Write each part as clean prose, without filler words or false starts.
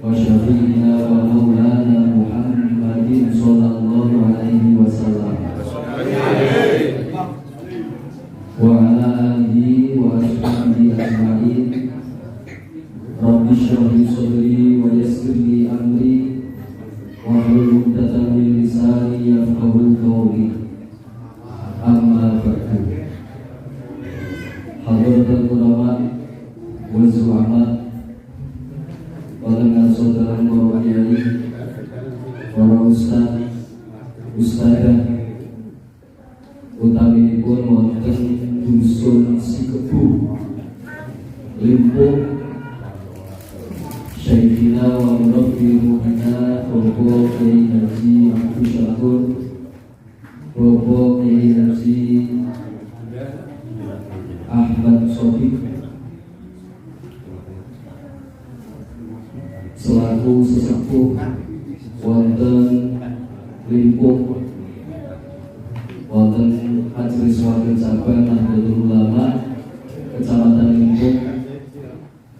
وشفينا ومولانا محمد صلى الله عليه وسلم وعلى آله وأصحابه أجمعين. رب اشرح لي صدري ويسر لي أمري واحلل عقدة من لساني يفقهوا قولي. أما بعد. Hadratul ulama wa zu'ama, para saudara para kiai, para ustaz, ustadzah, utaminipun wonten dusun Sikebu, Limpung, Syekhina wa Murabbi Muhina, Bobo Kiai Haji Abdul Syakur, Bobo Kiai Haji Ahmad Sofiq, selaku sesepuh wonten Limpung, wonten Majelis Wakil Cabang Nahdlatul Ulama Kecamatan Limpung.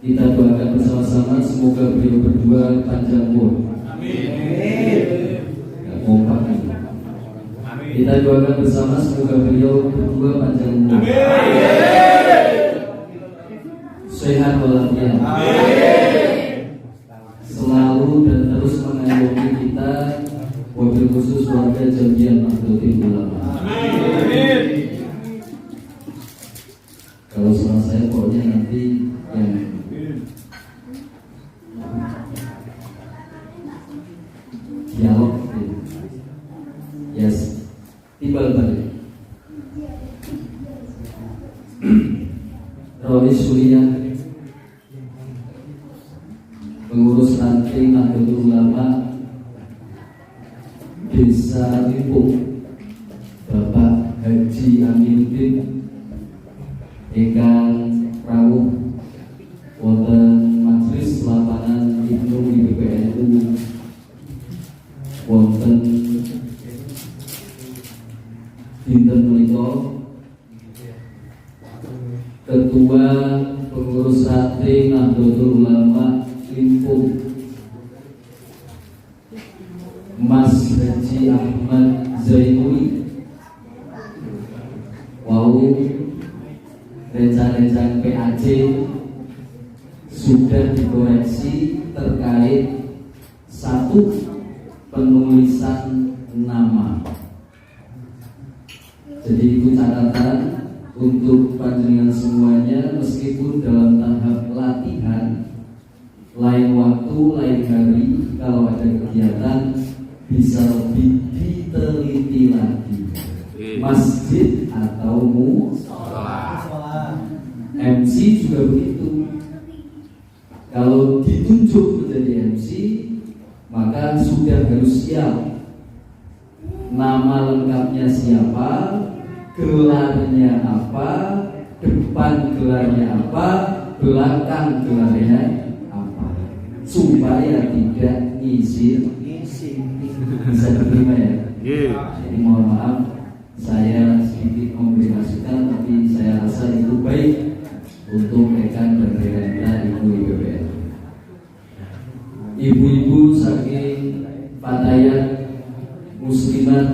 Kita doakan bersama-sama semoga beliau berdua panjang umur. Amin. Kompak. Kita doakan bersama semoga beliau berdua panjang umur. Sehat walafiat. Selalu dan terus mengayomi kita, wabil khusus warga Jamiah Nahdlatul Ulama. Amin. Kalau salah saya pokoknya nanti yang dialog, yes, timbal balik. Rois Suliah, pengurus ranting Nahdlatul Ulama Desa Limpung, Bapak Haji Aminuddin ingkang rawuh wonten majelis lapangan Ibnu IPPNU wonten dinten menika, Ketua Pengurus Ranting Nahdlatul Ulama Limpung Mas Haji Ahmad Zainuri, wau rencana-rencana PAC sudah dikoreksi terkait satu penulisan nama. Jadi itu catatan untuk panjenengan semuanya, meskipun dalam tahap latihan, lain waktu, lain hari, kalau ada kegiatan bisa lebih diteliti lagi. Masjid atau musola. MC juga begitu. Kalau ditunjuk menjadi MC, maka sudah harus siap. Nama lengkapnya siapa, gelarnya apa, depan gelarnya apa, belakang gelarnya apa, supaya tidak ngisi. Bisa diterima ya? Jadi mohon maaf, saya sedikit memberi-masukan, tapi saya rasa itu baik untuk rekan dan rekan kita Ibu IPPN. Ibu-ibu saking Fatayat Muslimat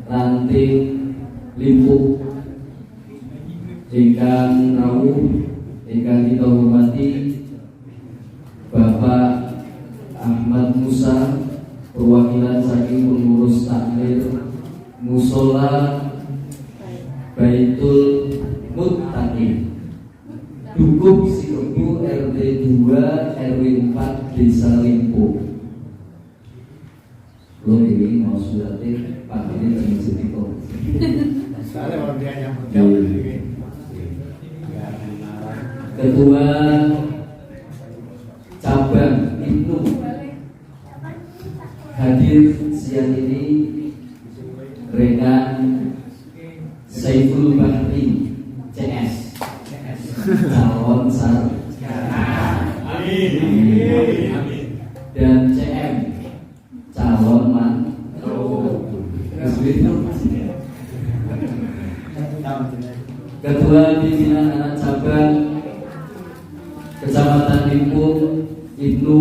Ranting Limpung ingkang rawuh, ingkang kita hormati Bapak Ahmad Musa, perwakilan saking pengurus takmir Musola Baitul Muttaqin, Dukuk Sikebu RT 2 RW 4 Desa Limpung. Lo ini mau suratnya Pak ini termasuk itu. Ketua Cabang Ibnu hadir siang ini, rekan Saiful Bahri CS calon sarjana, dan CM calon mantu. Ketua Pimpinan Anak Cabang Kecamatan Limpung Ibnu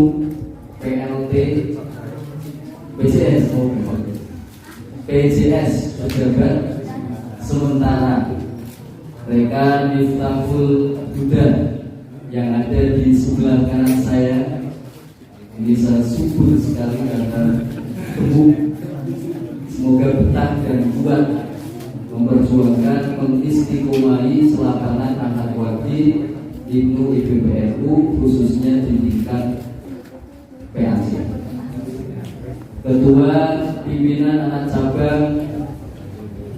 PLT, PJS, PJS pejabat sementara. Mereka Miftahul Huda yang ada di sebelah kanan saya. Ini saya subur sekali karena gemuk. Semoga betah dan kuat memperjuangkan mengistiqomahi selapanan anak wadi Ibnu IPBNU khususnya di tingkat PAC. Ketua Pimpinan Anak Cabang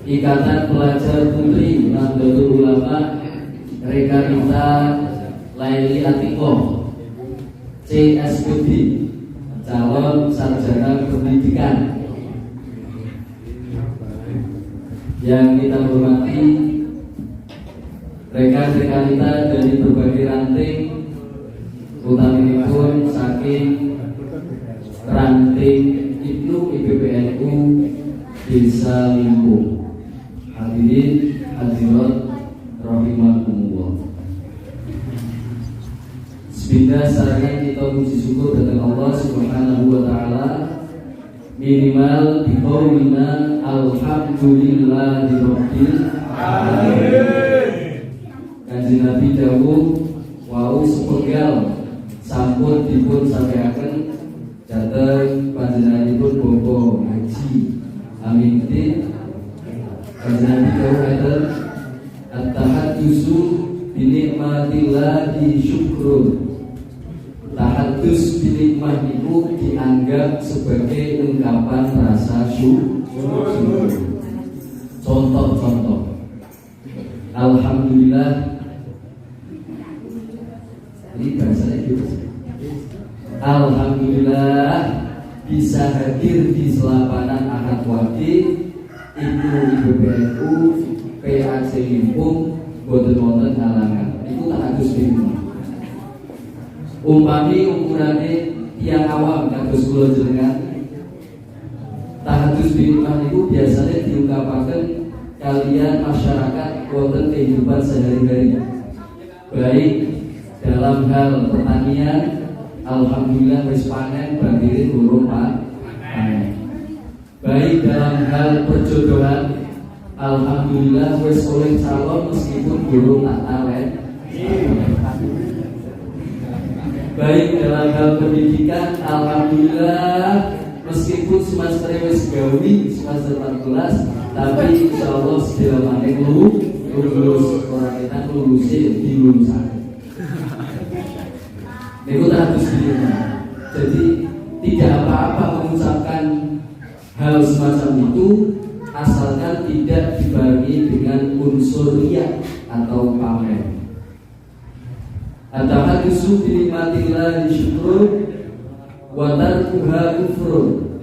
Ikatan Pelajar Putri Nahdlatul Ulama Rekarita Laili Atikoh CSPD, calon sarjana pendidikan. Yang kita hormati rekan-rekan kita dari berbagai ranting, utamanya saking ranting Ibnu IPBNU Desa Limpo. Hadirin hadirat rahimakumullah. Bismillah, sarangan kita puji syukur datang Allah Subhanahu wa taala. Minimal di qaulina alhamdulillahirabbil alamin. Kanjeng Nabi dawuh wau sepenggal sampun dipun sampaiaken dhateng panjenenganipun Bapak Haji Amin. Kanjeng Nabi dawuh ngeten, at-tahaddusu bi nikmatillahi syukrun. Tahadus binikmah itu dianggap sebagai ungkapan rasa syukur. Contoh-contoh. Alhamdulillah. Ini bahasanya gitu. Alhamdulillah bisa hadir di selapanan Ahad Wadi Ibnu IPBNU PAC Limpung boten wonten halangan. Itu tahadus binikmah. Umpami ukurane tiang awam kados kula jenengan, tahadus binikmah itu biasanya diungkapkan kalian masyarakat wonten kehidupan sehari-hari. Baik dalam hal pertanian, alhamdulillah wis panen bandirin urung panen. Baik dalam hal perjodohan, alhamdulillah wis oleh calon meskipun belum tak tawen. Baik dalam hal pendidikan, alhamdulillah meskipun semester wis gawi semester 14, tapi insyaallah sedaya maning lulus orang kita lulusin di lulusan. Itu harus diterima. Jadi tidak apa-apa mengucapkan hal semacam itu asalkan tidak dibarengi dengan unsur riya atau pamer. At-tahaddusu bi nikmatillahi syukrun wa tarkuha kufrun.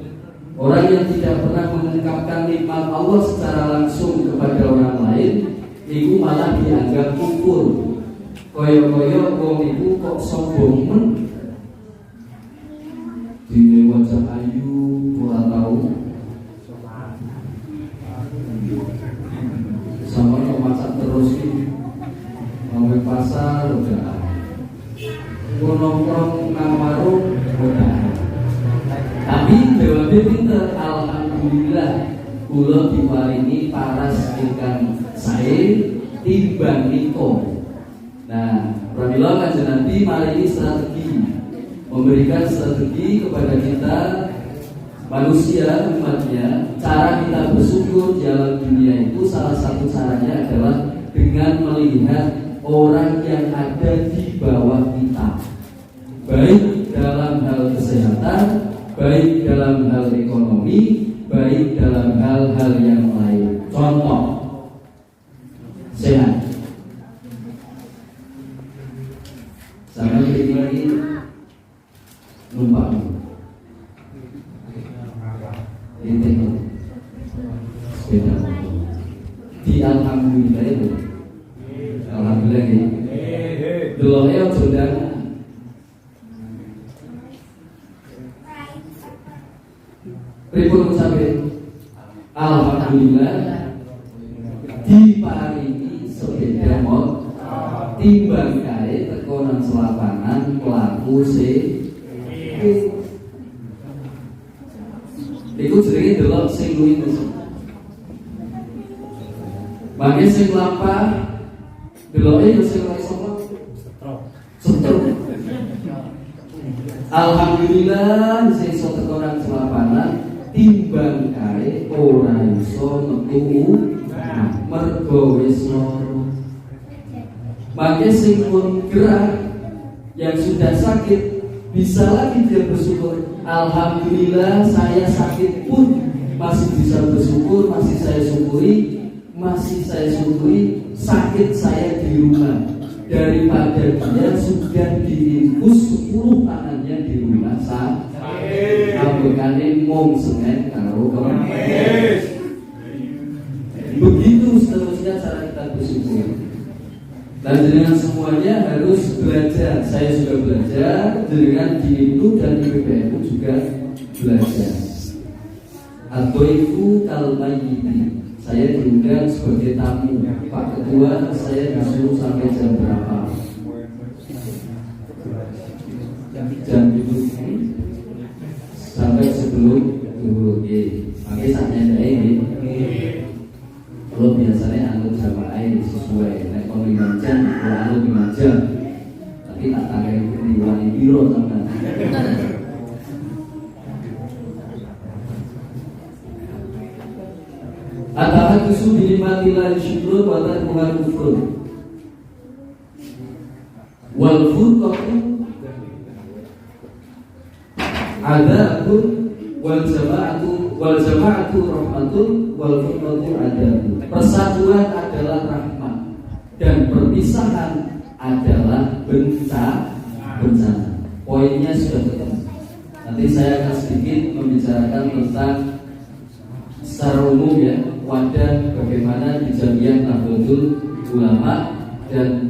Orang yang tidak pernah mengungkapkan nikmat Allah secara langsung kepada orang lain, itu malah dianggap kufur. Koyo-koyo wong iku kok sombong men. Dene wajah ayu ora tahu. Sama kok masak terus iki. Mau pasar udah. Nongkrong nang warung udah. Tapi jawabnya pinter, alhamdulillah kula diparingi paras ingkang sae timbang niko. Nah, pramila kanjeng Nabi maringi strategi, memberikan strategi kepada kita manusia umatnya. Cara kita bersyukur di alam dunia itu salah satu caranya adalah dengan melihat orang yang ada di bawah kita, baik dalam hal kesehatan, baik dalam hal ekonomi, baik dalam hal-hal yang lain. Contoh, sehat. Sama lagi numpak ini sepeda di alhamdulillah itu. Alhamdulillah ini. Dulu ya sudah. Pripun sampai alhamdulillah diparingi sepeda motor timbang kae teko nang selapangan pelaku Iku jenenge delok sing luwih mesem. Mangke sing lapar deloke yo sing ora iso setruk. Alhamdulillah sing iso teko nang selapanan timbang kae ora iso metu mergo wis loro. Mangke sing pun gerak yang sudah sakit bisa lagi dia bersyukur. Alhamdulillah saya sakit pun masih bisa bersyukur, masih saya syukuri sakit saya di rumah daripada dia sudah diinfus 10 tangannya di rumah sakit. Ambekane mung Senin karo Kamis. Begitu seterusnya cara kita bersyukur. Dan dengan semuanya harus belajar. Saya sudah belajar, dengan di IPNU dan IPPNU juga belajar. Adhoifu kalmayiti. Saya diundang sebagai tamu. Pak Ketua, saya disuruh sampai jam berapa? Jam itu sampai sebelum dulu. Makanya saatnya ini. Kalau biasanya anggap jamaah sesuai. Nek kalau 5 jam, kalau 5 jam. Tapi tak pakai diwani biro sama. Atahaddusu binikmati la syukur wa tarkuha kufur. Wal furqatu adabun wal jama'atu rahmatun wal furqatu adabun. Persatuan adalah rahmat dan perpisahan adalah bencana. Poinnya sudah ketemu. Nanti saya akan sedikit membicarakan tentang secara umum ya, wadah bagaimana di Jamiah Nahdlatul Ulama dan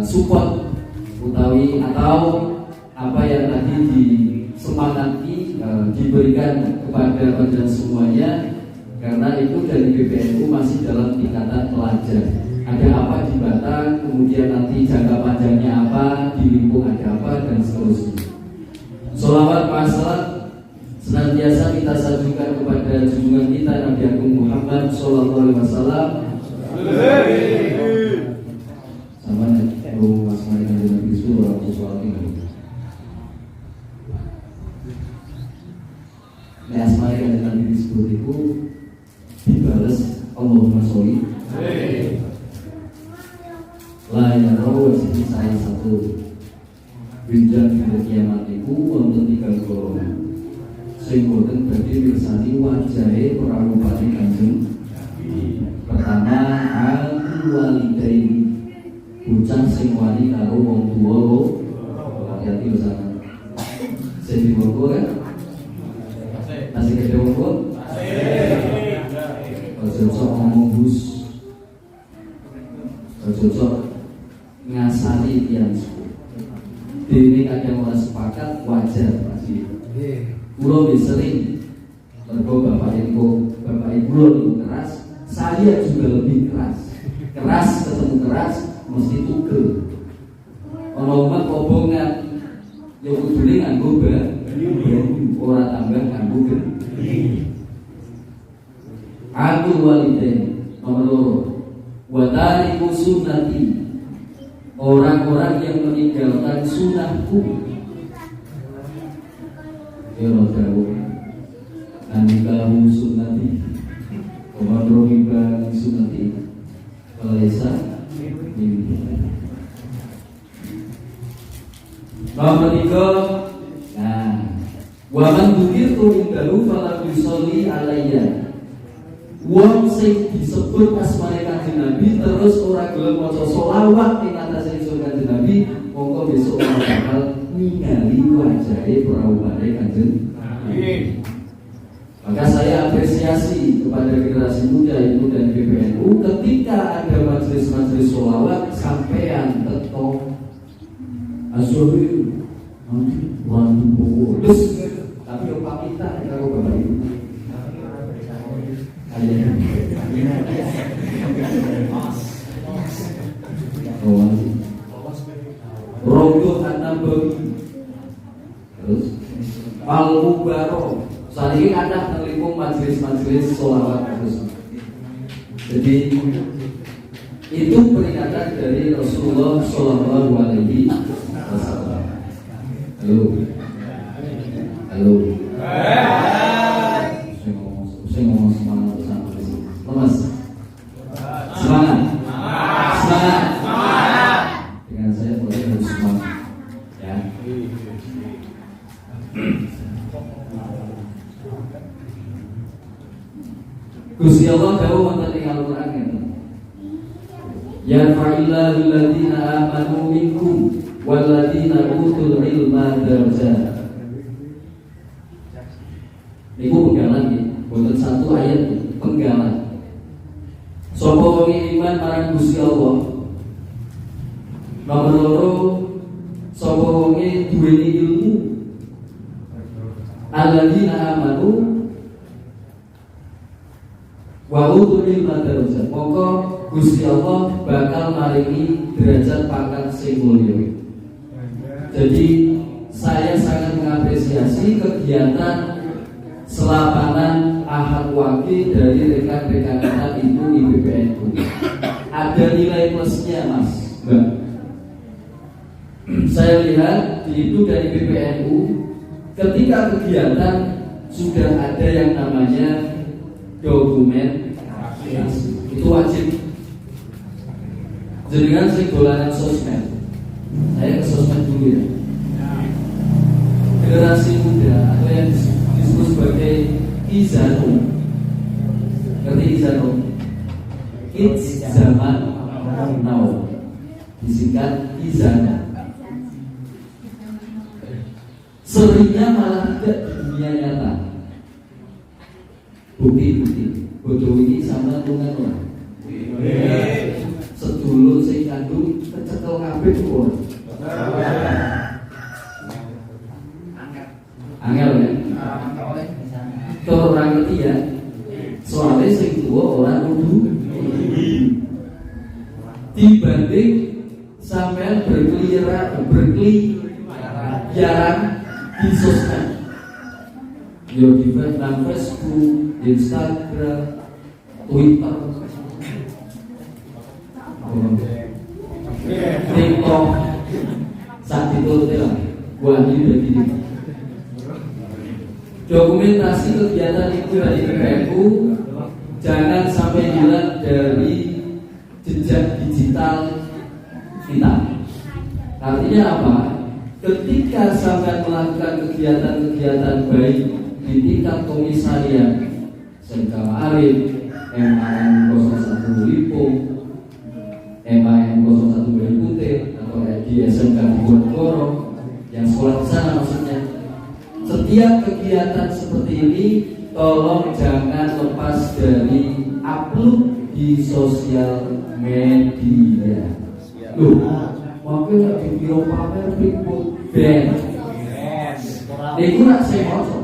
support utawi atau apa yang tadi disemangati diberikan kepada panjenengan semuanya, karena itu dari PPNU masih dalam tingkatan pelajar. Ada apa di Batang, kemudian nanti jangka panjangnya apa, di Limpung ada apa, dan seterusnya. Sholawat masalah senantiasa kita sajukan kepada junjungan kita Nabi Agung Muhammad Sallallahu Alaihi Wasallam. Sama nih, Mas Malik Nabi Surah Al-Quran ini. Nah, Asma'i yang tadi disebut itu dibalas Allahumma sholli. La yarau wajib saya satu Binjang di kiamat itu untuk 3 golongan. Sing boten badhe mirsani wajahe ora rupane Kanjeng. Pertama, al-walidain. Bocah sing wani karo wong tuwa lho. Hati-hati lho sampeyan. Sing diwogo kan? Masih gede wogo? Ojo sok ngomong bus. Ojo sok ngasani tiyang suku. Dene kadang ora sepakat wajar pasti. Kulo wis sering mergo bapak ibu itu keras, saya juga lebih keras. Keras ketemu keras mesti tugel. Ono umat kobongan yo kudune nganggo ora tambah nganggo geni. Aku walidain nomor 2. Wa tariku sunnati. Orang-orang yang meninggalkan sunnahku. Ya Rasul, anikahu sunnati, komandrohiba sunnati, kalesa ini. Nomor 3, nah, waman dukir turindalu falam yusolli alaiya. Wong sing disebut asmane Kanjeng Nabi terus ora gelem maca selawat ing atase Kanjeng Nabi, monggo besok ora bakal ningali wajahe praubane Kanjeng Nabi. Maka saya apresiasi kepada generasi muda itu dan PPNU ketika ada majelis-majelis sholawat sampean tetap asyuri nanti wangi terus tapi yo pamitan karo Bapak Ibu. Rogo An-Nabawi. Terus Al-Mubarok Saat ini ada terlipung majelis-majelis sholawat terus. Jadi itu peringatan dari Rasulullah Shallallahu Alaihi Wasallam. Halo, halo. Saya ngomong semangat sama lemas. Semangat, semangat. Dengan saya boleh harus semangat. Ya. Gusti Allah tahu wonten ing Al-Qur'an ngeten. Ya fa'illahu alladziina aamanu minkum walladziina utul ilma darajat. Niku penggalan iki, boten satu ayat penggalan. Sapa wong iman marang Gusti Allah. Nomor loro sapa wong duweni ilmu. Alladziina aamanu wa utul ilma darajat. Mongko Gusti Allah bakal maringi derajat pangkat sing mulya. Jadi saya sangat mengapresiasi kegiatan selapanan Ahad Waki dari rekan-rekan kita itu di BPNU. Ada nilai plusnya, Mas, Mbak. Saya lihat itu dari BPNU ketika kegiatan sudah ada yang namanya dokumen itu wajib. Jenengan sing dolanan sosmed, saya ke sosmed dulu ya. Generasi muda atau yang disebut sebagai Izano, ngerti Izano? Kids zaman now, disingkat Izano. Seringnya malah tidak di dunia nyata. Bukti-bukti bodoh ini sama dengan orang. Sedulur sing kandung kecekel kabeh kok. Angel ya. Kalau orang ngerti ya. Soalnya sing tua orang kudu dibanding sampean berkeliaran di sosmed. Yo di Facebook, Instagram, Twitter, TikTok, saat itu wah ini udah gini. Dokumentasi kegiatan itu dari BPNU jangan sampai hilang dari jejak digital kita. Artinya apa? Ketika sampai melakukan kegiatan-kegiatan baik di tingkat komisariat Sengkala Arif, MAN 01 Lipo, MAN 01 Berikutnya, atau di SMK di Bojonegoro, yang sekolah di sana maksudnya. Setiap kegiatan seperti ini tolong jangan lepas dari upload di sosial media. Loh, makanya di biro pamer Bigfoot band. Itu nak saya maksud.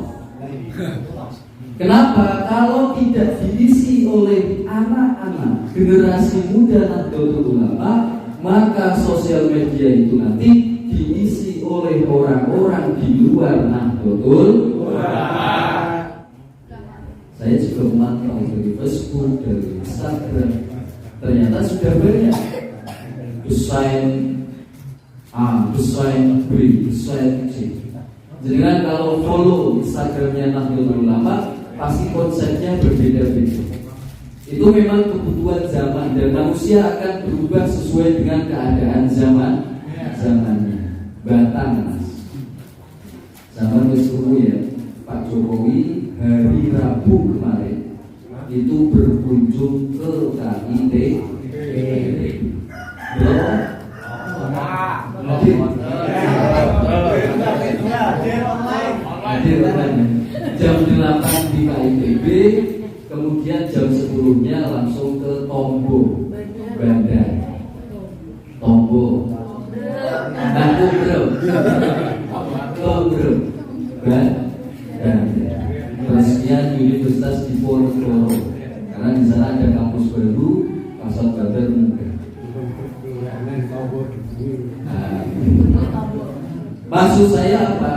Kenapa? Kalau tidak diisi oleh anak-anak generasi muda Nahdlatul Ulama, maka sosial media itu nanti diisi oleh orang-orang di luar Nahdlatul Ulama. Saya juga memantau dari Facebook, dari Instagram, ternyata sudah banyak desain A, desain B, desain C. Jadi kan kalau follow Instagramnya Nahdlatul Ulama, pasti konsepnya berbeda-beda. Itu memang kebutuhan zaman dan manusia akan berubah sesuai dengan keadaan zamannya. Batang, Mas. Zaman dulu ya, Pak Jokowi hari Rabu kemarin itu berkunjung ke KIT. Jam 8 di KITB, kemudian jam 10-nya langsung ke Tombo Bandar. Tombo Bandar Presiden Universitas Diponegoro, karena di sana ada kampus baru, Pasar Bandar Muda. Maksud saya apa?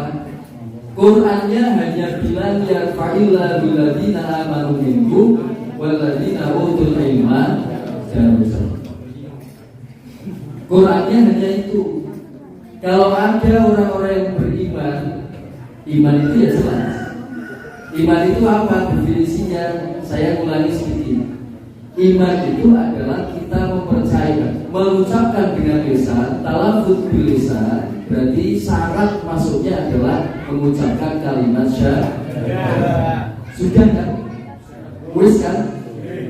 Qurannya hanya bilang ya fa'ila biladina amanu minkum waladina utul ilma darussalam. Qurannya hanya itu. Kalau ada orang-orang yang beriman, iman itu ya jelas. Iman itu apa definisinya? Saya ulangi sedikit. Iman itu adalah kita mempercayai, mengucapkan dengan lisan, talaffuz bil lisan, berarti syarat masuknya adalah mengucapkan kalimat syahadat. Sudah kan? Wis kan?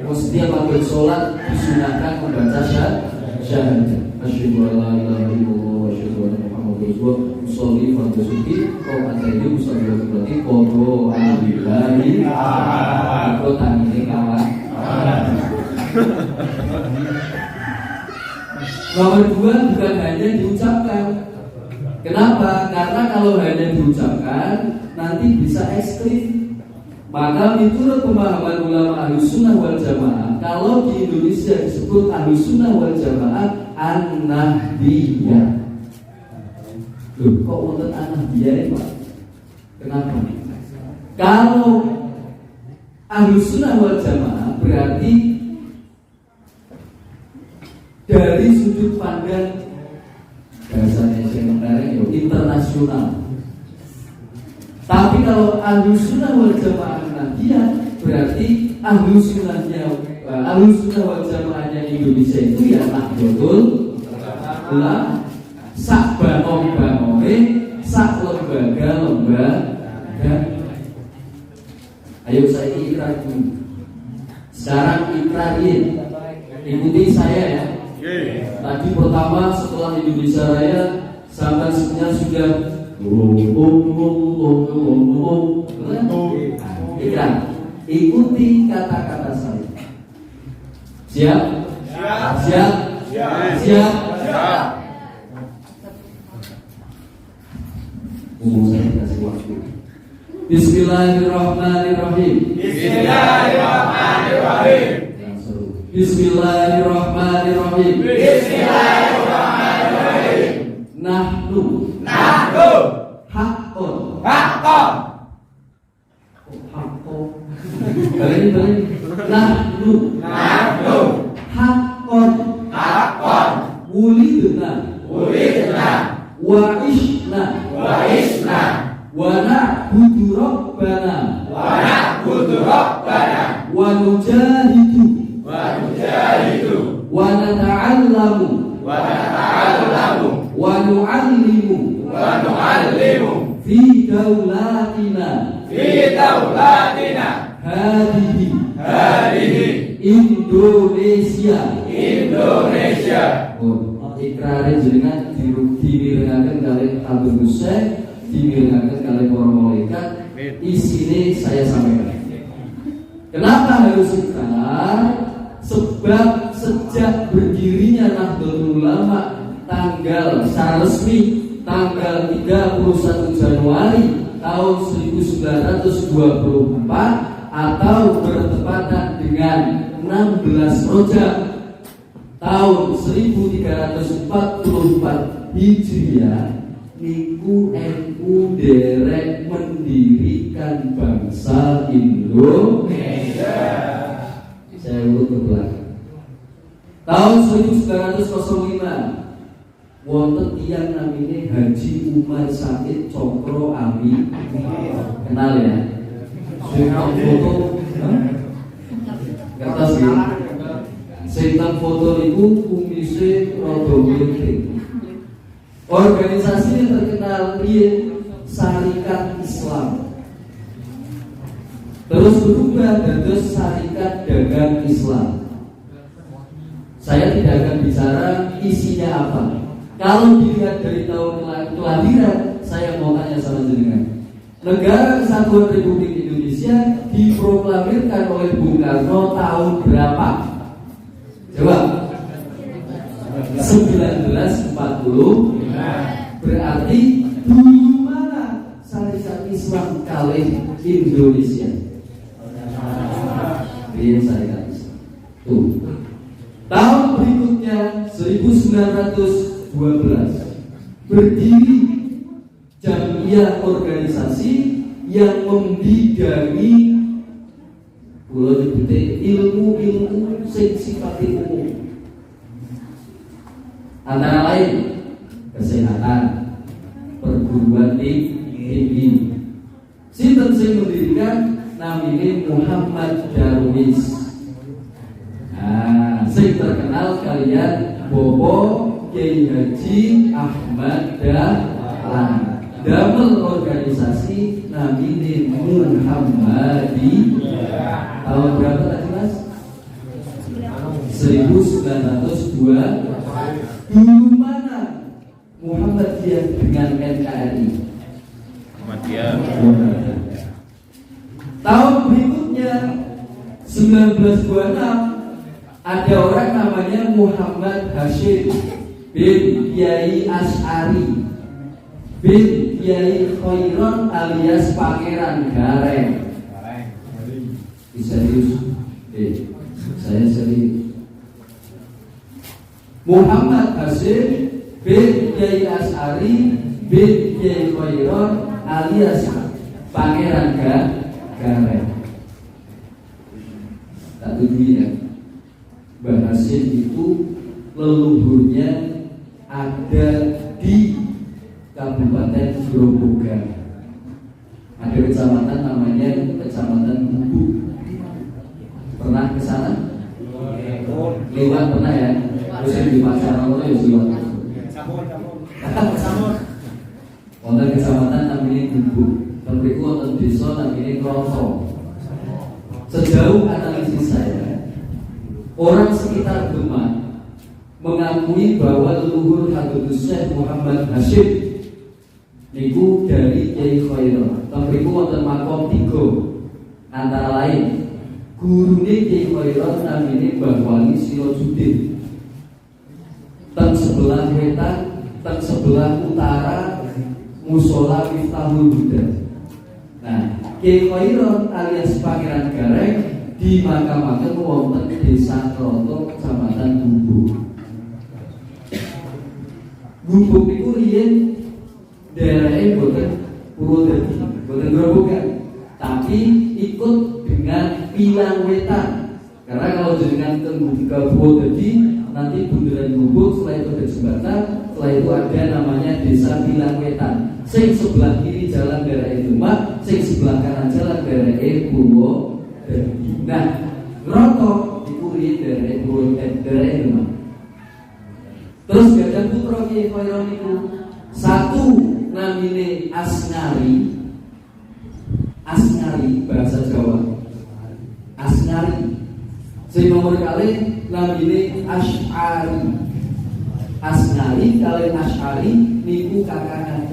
Setiap waktu sholat disunahkan membaca syahadat. Asyhadu an la ilaha illallah wa asyhadu anna Muhammadar Rasulullah. Sholli fardhu subhi wa atayyu musalli berarti qadha alillahi ta'ala. Tangine kawan. Nomor 2 bukan hanya diucapkan. Kenapa? Karena kalau hanya diucapkan nanti bisa ekstrim. Maka menurut pemahaman ulama Ahlussunnah wal Jamaah, kalau di Indonesia disebut Ahlussunnah wal Jamaah an-nahdiyah. Loh, kok wonten an-nahdiyah, Pak? Kenapa? Kalau Ahlussunnah wal Jamaah berarti dari sudut pandang bahasanya yang menarik internasional. Tapi kalau Ahlussunnah wal Jamaah Nahdiyah berarti Ahlussunnah wal Jamaahnya Indonesia itu ya Nahdlatul Ulama, sak bangun-bangunnya, sak lembaga. Ayo saya ikrar dulu. Sekarang ikrarin. Ikuti saya ya. Tadi pertama setelah Indonesia Raya sampai sebenarnya sudah ikrar. Ikuti kata-kata saya. Siap? Siap. Umum saya kasih waktu. Bismillahirrahmanirrahim. Bismillahirrahmanirrahim. Nahnu haqqun. Balik. Nahnu haqqun. Wulidna wa ishna wa na'budu rabbana wa nujahidu wa nata'allamu wa nu'allimu fi daulatina hadihi Indonesia. Ikrarin jenengan dimirengaken kalian Abdul Hussein, dimirengaken kalian para malaikat. Isine saya sampaikan. Kenapa harus ikrar? Sebab sejak berdirinya Nahdlatul Ulama tanggal secara resmi tanggal 31 Januari tahun 1924 atau bertepatan dengan 16 Rajab tahun 1344 Hijriah niku NU derek mendirikan bangsa Indonesia. Saya urut ke belakang. Tahun 1905 wonten tiyang namine Haji Umar Said Cokro Ami. Kenal ya? Sing foto kertas ya. Sing foto itu kumise rada miring. Organisasi yang terkenal dia Syarikat Islam. Terus berubah menjadi Syarikat Dagang Islam. Saya tidak akan bicara isinya apa. Kalau dilihat dari tahun kelahiran, saya mau tanya sama jenengan. Negara Kesatuan Republik Indonesia diproklamirkan oleh Bung Karno tahun berapa? Jawab. 1940. Berarti dulu mana Syarikat Islam kali Indonesia? Ini Syarikat Islam. Tuh. Tahun berikutnya 1912 berdiri Jamiah jamiah organisasi yang membidangi kula nyebute ilmu-ilmu sing sifatipun umum. Antara lain kesehatan, perguruan tinggi. Sinten sing mendirikan namine Muhammad Darwis. Nah, sing terkenal kalian Bobo Kiai Haji Ahmad Dahlan. Damel organisasi namine Muhammadiyah. Tahun berapa tadi Mas? 1902. Dulu mana Muhammadiyah dengan NKRI? Muhammadiyah. Tahun berikutnya 1926 ada orang namanya Muhammad Hashim bin Kiai Asy'ari bin Kiai Khairon alias Pangeran Gareng. Serius? Saya serius. Muhammad Hashim bin Kiai Asy'ari bin Kiai Khairon alias Pangeran Gareng. Tak tujuh ya. Mbah Hashim itu leluhurnya ada di Kabupaten Grobogan. Ada kecamatan namanya Kecamatan Bubuk. Pernah ke sana? Lewat pernah ya? Terus di pacaran itu ya lewat. Wonten kecamatan namanya Bubuk. Tembiku wonten desa namanya Kroso. Sejauh analisis saya, orang sekitar Demak mengakui bahwa leluhur Hadratus Syekh Muhammad Hashim niku dari Kiai Khairon. Tembiku wonten makom 3. Antara lain gurune Kiai Khairon namine Mbah Wali Sirojudin. Teng sebelah wetan, teng sebelah utara Musola Miftahul Huda. Nah, Kiai Khairon alias Pangeran Gareng dimakamaken wonten Desa Kroto, Kecamatan Bubuk. Bubuk niku riyen daerahnya boten Purwodadi, boten Grobogan, tapi ikut dengan Pilang Wetan. Karena kalau jenengan ke Purwodadi nanti bundaran Bubuk, setelah itu ada jembatan, setelah itu ada namanya Desa Pilang Wetan. Sing sebelah kiri jalan daerah Demak, sing sebelah kanan jalan daerah Purwodadi. Nah, Roto itu daerah Demak. Terus gadah putra Kiai Khairon itu satu namine Asngari bahasa Jawa. Asngari. Sing nomor kali namine Asy'ari. Asngari kalian Asy'ari niku kakak.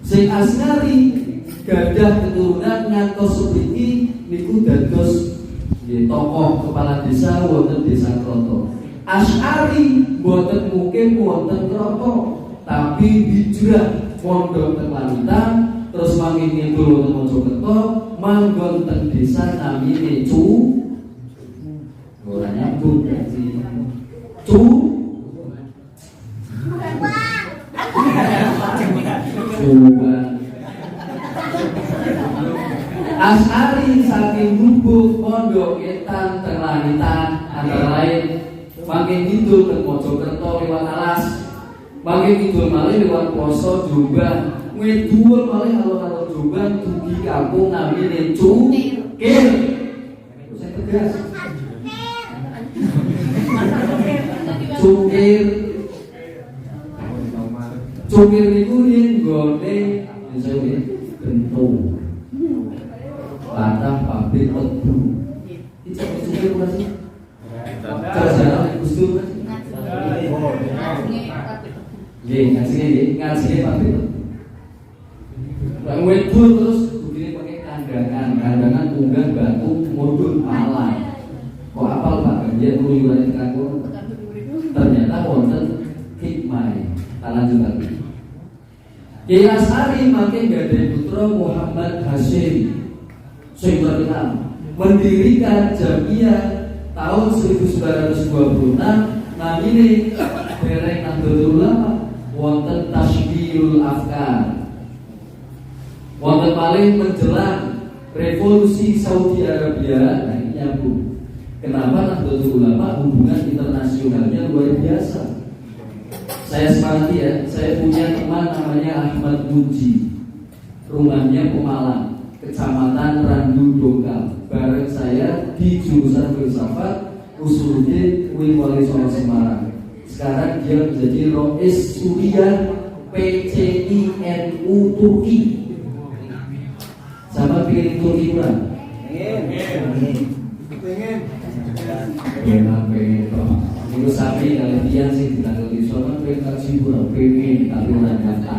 Sing Asngari gadah keturunan ngantos sepriki niku dados tokoh kepala desa wonten Desa Kroto. Asy'ari boten mukim wonten Kroto, tapi hijrah pondok teng Lamitan, terus mangke ngidul wonten Mojokerto, manggon teng desa namine ora nyambung berarti Asy'ari saking Bubuk pondok etan teng Lamitan antara lain mangke ngidul teng Mojokerto liwat Alas, mangke ngidul malih liwat Ploso Jombang, ngidul malih alon-alon Jombang dugi kampung namine Cukir. Saya tegas. Cukir niku yen nggone dhewe Gentung. Latah pabrik tebu. Iki cukir masih kerjaan Gus Dur kan? Ngasih pabrik. Lah wedul terus begini pakai kandangan tunggang batu mudun malang. Kok apal Pak Ganjar keluyuran tengah kono? Ternyata wonten hikmah. Lanjut lagi. Kiai Asy'ari makin gadai putra Muhammad Hashim sing terkenal mendirikan jamiah tahun 1926 namine dereng Nahdlatul Ulama wonten Tasbihul Afkar. Wonten paling menjelang revolusi Saudi Arabia, nah ini nyambung. Kenapa Nahdlatul Ulama hubungan internasionalnya luar biasa? Saya semati ya, saya punya teman namanya Ahmad Muji, rumahnya Pemalang, Kecamatan Randu Dongkal. Bareng saya di jurusan filsafat Usuluddin UIN Wali Songo Semarang. Sekarang dia menjadi Rois Suriah PCINU Turki. Sama pilih Turki kurang? Pengen itu sapi kalian sih ditanggal di sana pengen kaji kurang pengen tapi orang kata.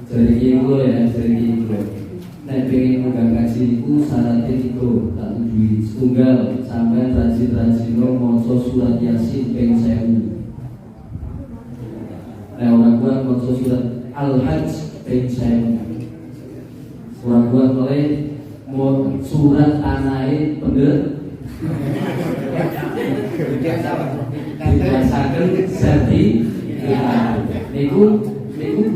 Jadi itu ya, jadi itu. Nek pengen megang kaji itu syaratnya itu tak duit tunggal sampai rajin-rajin maca surat Yasin ping 1000. Nek orang gua maca surat Al-Hajj ping 1000. Orang gua mulai mau surat anai bener. Dirasakan sertifikat. Niku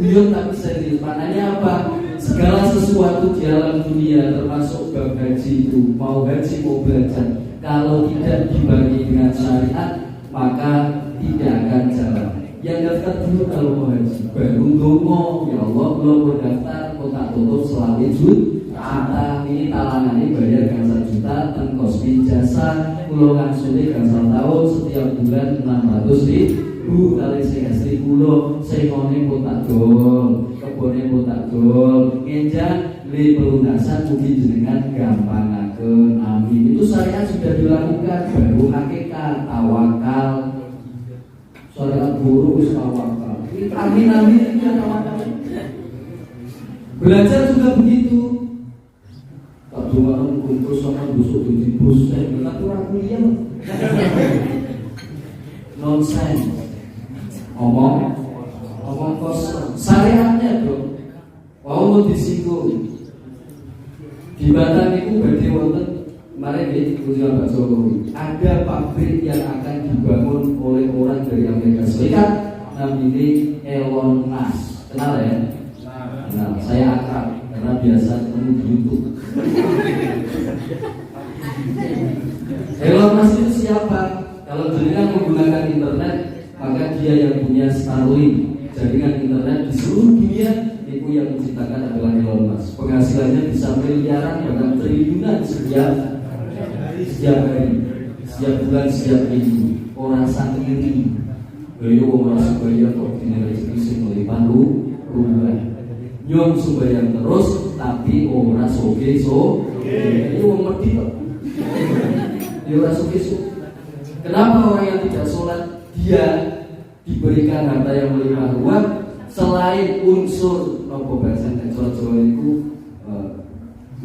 guyon tapi serius. Maknanya apa? Segala sesuatu di alam dunia termasuk bab haji itu, mau haji mau belajar, kalau tidak dibagi dengan syariat maka tidak akan jalan. Yang daftar dulu kalau mau haji, baru dongo ya Allah belum mau daftar mau tak tutup selawe juta ini talangan ini bayar gansal juta tengkos jasa pulau langsungnya gansal tahun setiap bulan 600.000 kali saya asli pulau saya ngomongin kotak dol kebunnya kotak dol ngenjak li pelunasan mungkin jenengan gampang akan amin. Itu syariat sudah dilakukan, baru hakikat tawakal syariat guru wis tawakal amin amin ya tawakal. Belajar juga begitu. Tak cuma kumpul sama busuk di bus saya kita kurang kuliah. Nonsense. Omong kosong. Syariatnya dong. Mau disinggung. Di Batam itu berarti wonten kemarin di kunjungan Pak Jokowi. Ada pabrik yang akan dibangun oleh orang dari Amerika Serikat namanya Elon Musk. Kenal ya? Nah, saya akrab karena biasa ketemu di YouTube. Elon Musk itu siapa? Kalau jenengan menggunakan internet, maka dia yang punya Starlink, jaringan internet di seluruh dunia. Itu yang menciptakan adalah Elon Musk. Penghasilannya bisa miliaran bahkan triliunan setiap hari, setiap bulan, setiap minggu. Orang santri, beliau orang sebaya kok dinilai sing melipan rumah. Nyong sembahyang terus tapi ora soge ini wong medhi kok. Ya ora soge. Kenapa orang yang tidak sholat dia diberikan harta yang melimpah ruah selain unsur nopo bahasa Jawa itu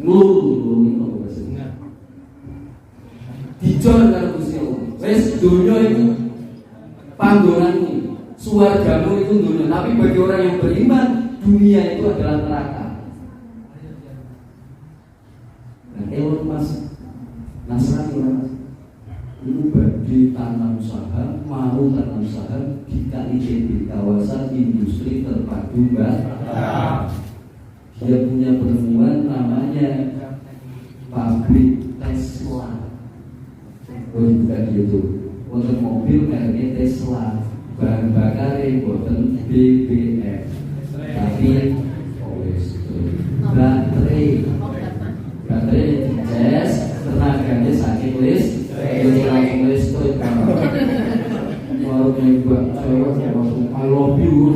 nglulu nopo bahasa. Dicor karo Gusti Allah. Wis donya itu panggonanmu, swargamu itu dunia. Tapi bagi orang yang beriman dunia itu adalah neraka. Nah, Elon Musk Nasrani itu bagi tanam saham, mau tanam saham di KITB, kawasan industri terpadu Batam. Dia punya penemuan namanya pabrik Tesla. Bukan gitu. Untuk mobil mereknya Tesla, bahan bakarnya buatan BBM. Tapi baterai dicas tenaganya saking listrik mau nembak cewek I love you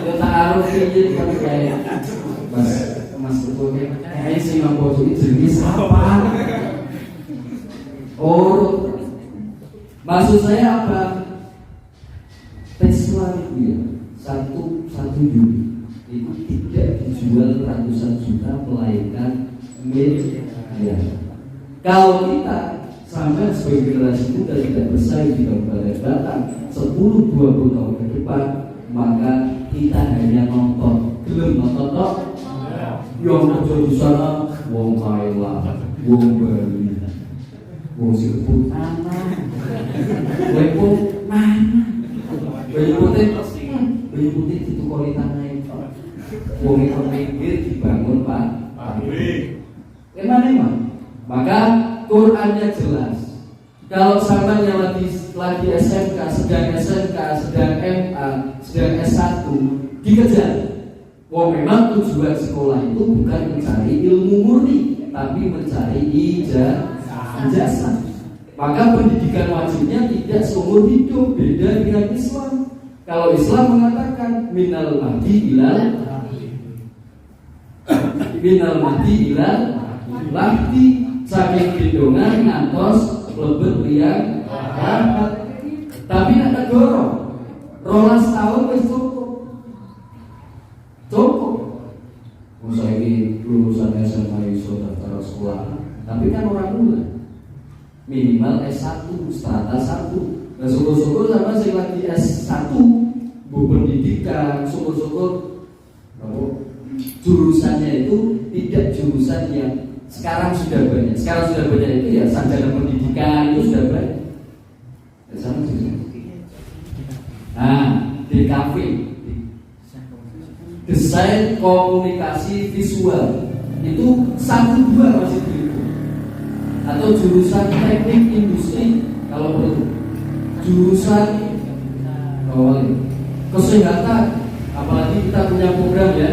kita harus ingin kayak mas betulnya ini sih mampu itu jenis apa maksud saya apa Tesla itu ya satu unit itu tidak dijual ratusan juta melainkan miliar. Kalau kita sampai sebagai generasi muda tidak bersaing di Kabupaten Batam 10-20 tahun ke depan, maka kita hanya nonton, belum nonton toh. Yang kerja di sana, wong Thailand, wong Bali, wong Singapura, mana, wong mana, wong putih. meliputi itu kualitas naik. Wong itu pinggir dibangun pabrik. Emang. Maka Qurannya jelas. Kalau samanya lagi SMK, sedang MA, sedang S1, dikejar. Memang tujuan sekolah itu bukan mencari ilmu murni, tapi mencari ijazah. Maka pendidikan wajibnya tidak seumur hidup, beda dengan Islam. Kalau Islam mengatakan minal mahdi ilal lahdi, saking gendongan ngantos lebet liang rapat. Tapi ada dorong 12 tahun wis cukup. Saya ini lulusan SMA iso daftar sekolah, tapi kan orang mula minimal S1, strata 1. Nah syukur-syukur sama saya lagi S1 bu pendidikan, syukur-syukur jurusannya itu tidak jurusan yang sekarang sudah banyak. Sekarang sudah banyak itu ya sarjana pendidikan itu sudah banyak. Sama juga. Nah, DKV, desain komunikasi visual itu 1-2 masih begitu. Atau jurusan teknik industri kalau perlu. Jurusan kesehatan, apalagi kita punya program ya,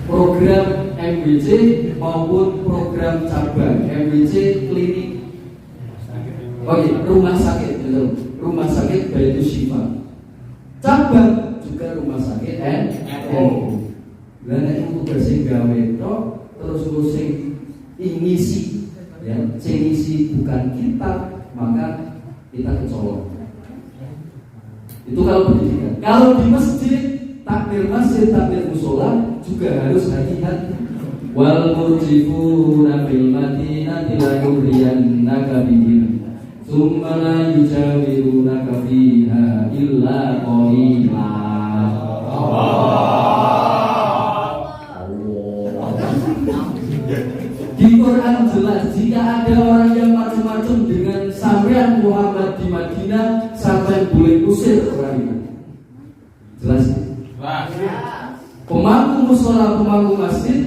program MWC maupun program cabang MWC klinik. Rumah sakit, betul. Rumah sakit Baitu Syifa. Cabang juga rumah sakit NU. Dan itu tugasnya gawe tok, terus sing ngisi, ya, sing ngisi bukan kita, maka kita kecolok. Itu kalau pendidikan. Kalau di masjid, takbir masjid, takbir musola juga harus hati-hati. Wal murjifuna fil madinati la yuriyannaka bihim tsumma la yujawirunaka fiha illa qalila. Di Quran jelas jika ada orang yang macam-macam dengan sampean Muhammad di Madinah, sampai boleh usir orang itu. Jelas? Pemangku musola, pemangku masjid,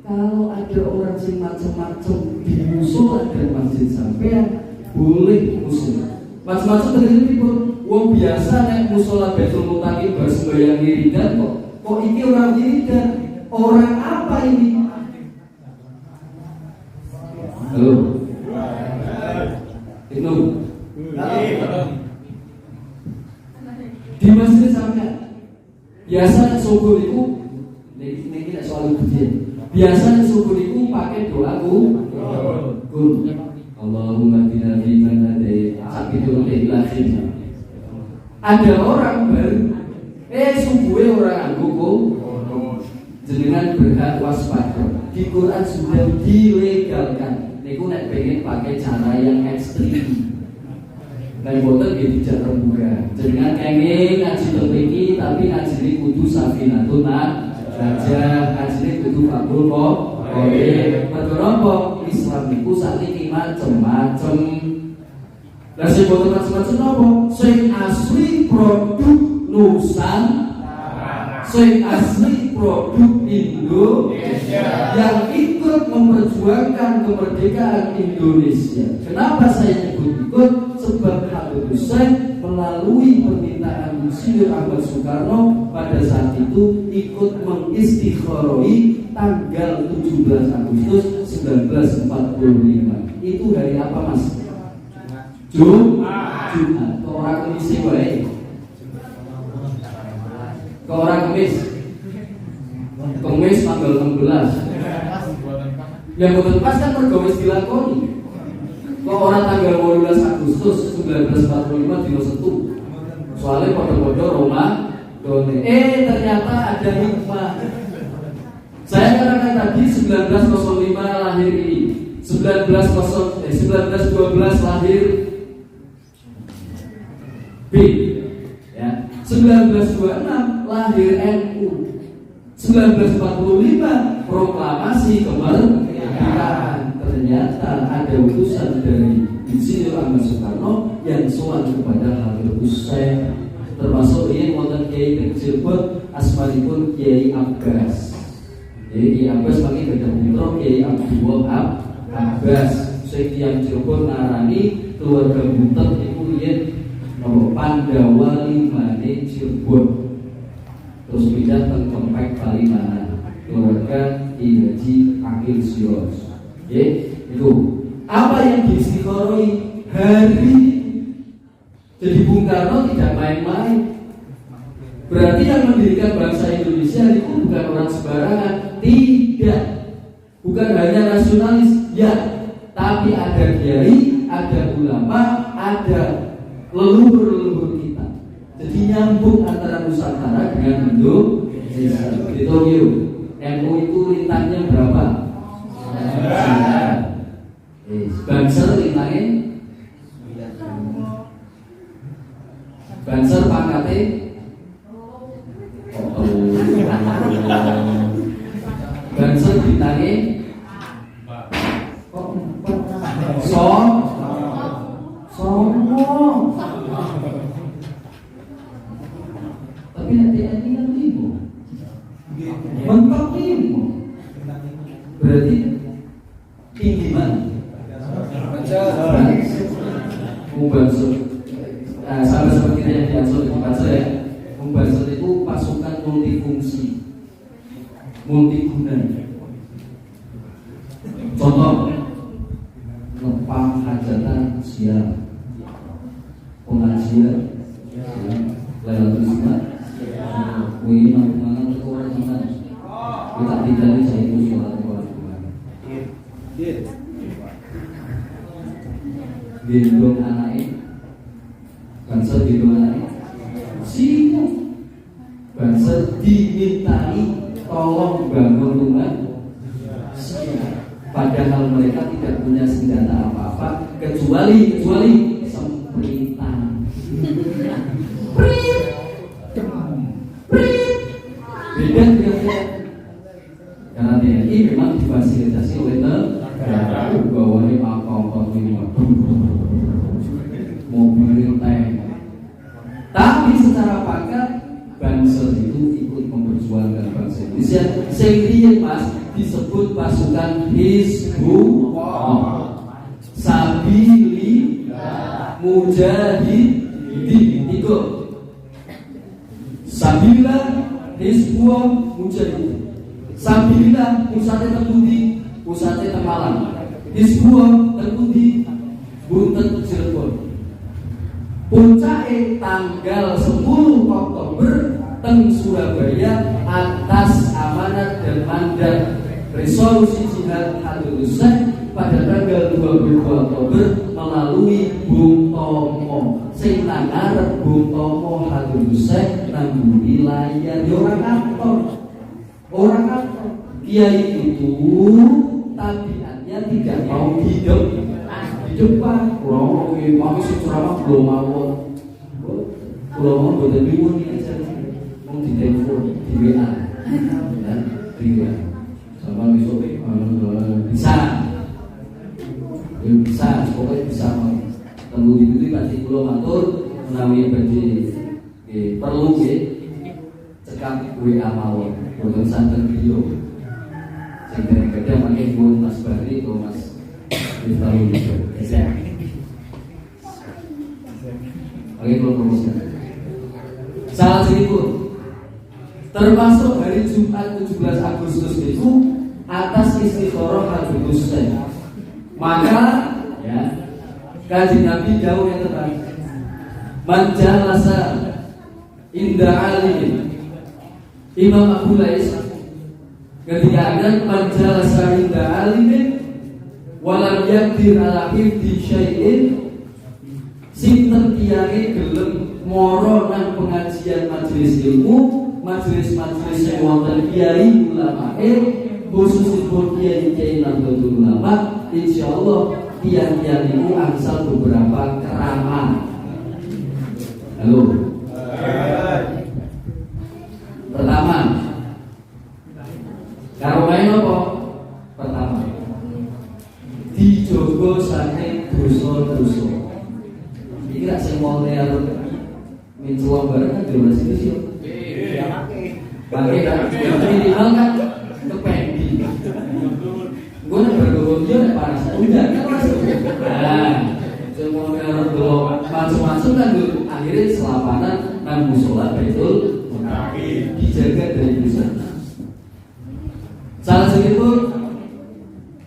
kalau ada orang yang macam-macam di musola dan masjid sampean, boleh usir. Macam-macam terjadi pun. Wong biasa naik musola Baitul Muttaqin bersembahyang wiridan kok ini orang wiridan, orang apa ini? Halo. Itu. Di masjid sampean biasanya subuh itu ini tidak soal ujian. Biasanya subuh itu pakai doa kun. Allahumma bina fi man hadait sabitul ilahi. Ada orang baru subuhnya orang anggo jenengan berhak waspada. Di Quran sudah dilegalkan. Niku nek pengen pakai cara yang ekstrim. Dan boten nggih dijak rembugan. Jenengan kenging ngaji mriki tapi ngajine kudu safinatun najah, ngajine kudu kabul kok. Mergo Islam niku sakniki macem-macem. Lah sing boten macem-macem napa? Sing asli produk Nusantara. Sing asli produk Indonesia yang ikut memperjuangkan kemerdekaan Indonesia. Kenapa saya nyebut ikut? Sebab Habib Hussein melalui permintaan Insinyur Ahmad Soekarno pada saat itu ikut mengistikharoi tanggal 17 Agustus 1945. Itu hari apa mas? Jumat. Ke orang Kemis wae. Ke orang Kemis. Kemis tanggal 16. Yang betul pas kan pergawis dilakoni. Kok orang tanggal 12 Agustus 1945 dino Setu. Soalnya pada-pada Ramadan. Ternyata ada hikmah. Saya katakan tadi 1905 lahir ini, 1912 lahir B, ya. 1926 lahir NU, 1945 proklamasi kemerdekaan. Ternyata ada utusan dari Insinyur Ahmad Soekarno yang soal kepada Habib Hussein. termasuk ini wonten Kiai teng Cirebon asmanipun Kiai Abbas. Kiai Abbas pakai gadah putra Kiai Abdullah Abbas. Sing tiyang Cirebon ngarani keluarga Butet iku riyen napa Pandawa Limane Cirebon. Terus pindah teng Kempek Palimanan. Keluarga Ki Haji Akil Sios. Itu apa yang diistikharoi hari. Jadi Bung Karno tidak main-main. Berarti yang mendirikan bangsa Indonesia itu bukan orang sembarangan. Tidak. Bukan hanya nasionalis, ya, tapi ada kiai, ada ulama, ada leluhur-leluhur kita. Jadi nyambung antara Nusantara dengan Indonesia. Gitu yuk. NU itu lintangnya berapa? Banser lintangnya Banser pangkatnya Banser lintangnya Songo. Tapi nanti ini kan limo. Mentok limo. Berarti tinggi mana? Banser. Sama-sama kita yang Banser ya. Banser itu pasukan multifungsi, multiguna. Contoh, ngepang hajatan siap, pengajian, Lailatul Jumat, wih mangan itu orang mana? Kita tidak bisa itu sholat orang mana? Gendong anaknya, Banser gendong anaknya, sibuk. Banser dimintai tolong bangun rumah. Padahal mereka tidak punya senjata apa-apa kecuali sempritan. Beda dengan karena TNI memang difasilitasi oleh negara. Bawahnya makam mobil tank. Tapi secara pangkat Banser itu ikut memperjuangkan bangsa Indonesia. Sehingga Mas disebut pasukan Hizbullah, Sabili Mujahidin. Ikut Sabila Hizbullah Mujahidin. Sabila pusatnya terpundi, pusatnya Temalang. Hizbullah terpundi, Buntet Cirebon. Puncake tanggal 10 Oktober teng Surabaya atas amanat dan mandat resolusi jihad Hadrusah pada tanggal 22 Oktober melalui Bung Tomo. Sing ngarep Bung Tomo Hadrusah nang wilayah orang kantor. Kiai itu tabiatnya tidak mau hidup di depan. Kalau mau ceramah belum mau, buat bingung nih aja, mau di telepon, di WA, dan di WA, sama besok bisa, pokoknya bisa mau. Tunggu di pasti belum atur, menawi bagi perlu ya, cekap WA mau, bukan santan video. Sehingga kadang makin buat Mas Bari atau Mas Tahu gitu. Oke, promosi. Salah satu termasuk hari Jumat 17 Agustus itu atas istikharah Hadrusah. Maka ya, Kanjeng Nabi jauh yang tepat. Man jalasa inda alim. Imam Abu Lais ketika ada man jalasa inda alim walam yakdir ala hifdi syai'in, sinten tiyane gelem moro nang pengajian majelis ilmu, majelis-majelis sing wonten kiai ulama khususipun kiai-kiai Nahdlatul Ulama, insyaallah tiang-tiang itu angsal beberapa keramat. Halo. Pertama, karo main apa? Pertama, dijogo saking dosa-dosa. Iki rak sing wong liya mencelok bareng durasi itu sih. Pakai kan minimal kan kependi. Gue nih bergabung dia nih panas. Udah kan masuk. Nah, semua orang belum macam-macam kan dulu. Akhirnya selapanan nang musola betul dijaga dari dosa. Salah satu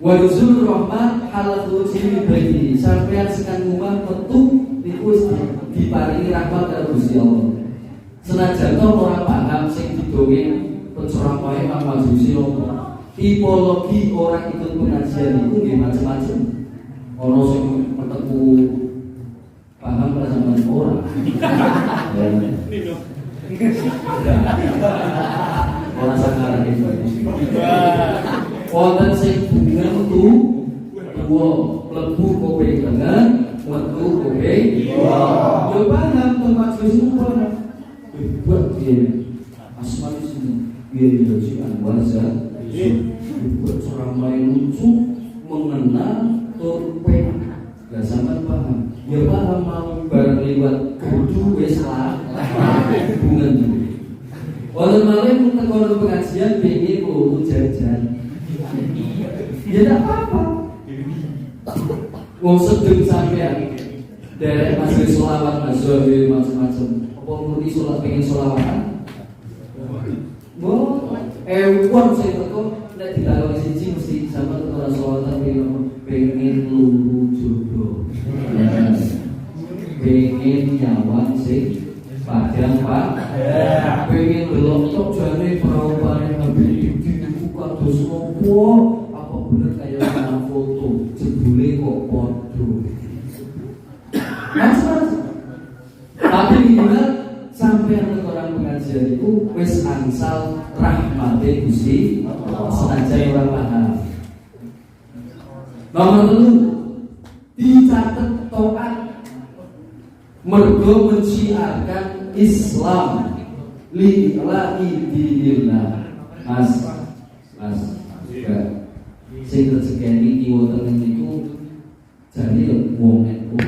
Waruzul rahmat halatul sini bagi sampean sekan rumah metu niku diparingi rahmat karo Gusti Allah. Senajan to ora paham sing didongeng penceramah Imam Majusi apa. Tipologi orang ikut pengajian itu nggih macam-macam. Ono sing meteku paham sama orang. Ora sakarang itu. Wonten sing bunga metu dua lebu kowe tengah metu kowe yo paham tempat sing pun buat dia asma di sini dia jadi anwarza buat seorang main lucu mengenal torpe gak sampai paham ya paham mau bareng lewat kudu wes lah bunga wonten malih tekan pengajian pengen jajan. Ya tidak apa-apa. Wong sedeng sampean derek masih sholawat mazhar macam-macam. Apa murni sholat pengen sholawatan? Wong saya teko nek ditakoni siji mesti sama ora sholawatan pengen luru jodoh. Pengen nyawang sing padang Pak. Pengen delok tok jane perawane habis dibuka dos opo. Bener kayak dalam foto jebule kok podo mas tapi minimal sampai orang pengajian itu wis angsal rahmate Gusti senajan orang paham. Nomor 3 dicatat taat mergo menciarkan Islam lillahi dinillah mas sing rezekeni kiwa tengen niku jane wong NU.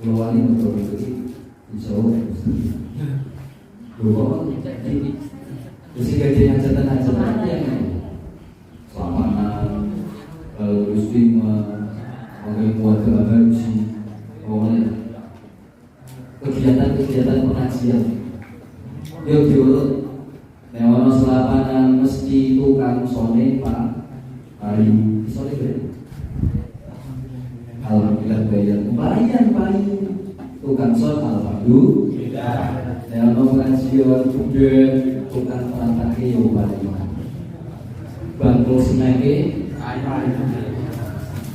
Kula wali betul iki insyaallah Gusti. Lho iki wis gede hajatan yang selamanan Gusti mengenai keluarga haji kegiatan pengajian yo diurut. Newono selapanan mesti tukang sone Pak Ayu sone berapa? Alhamdulillah bayar tukang son alhamdulillah. Newono pengajian budget tukang perantake yo bayar. Bangku seneke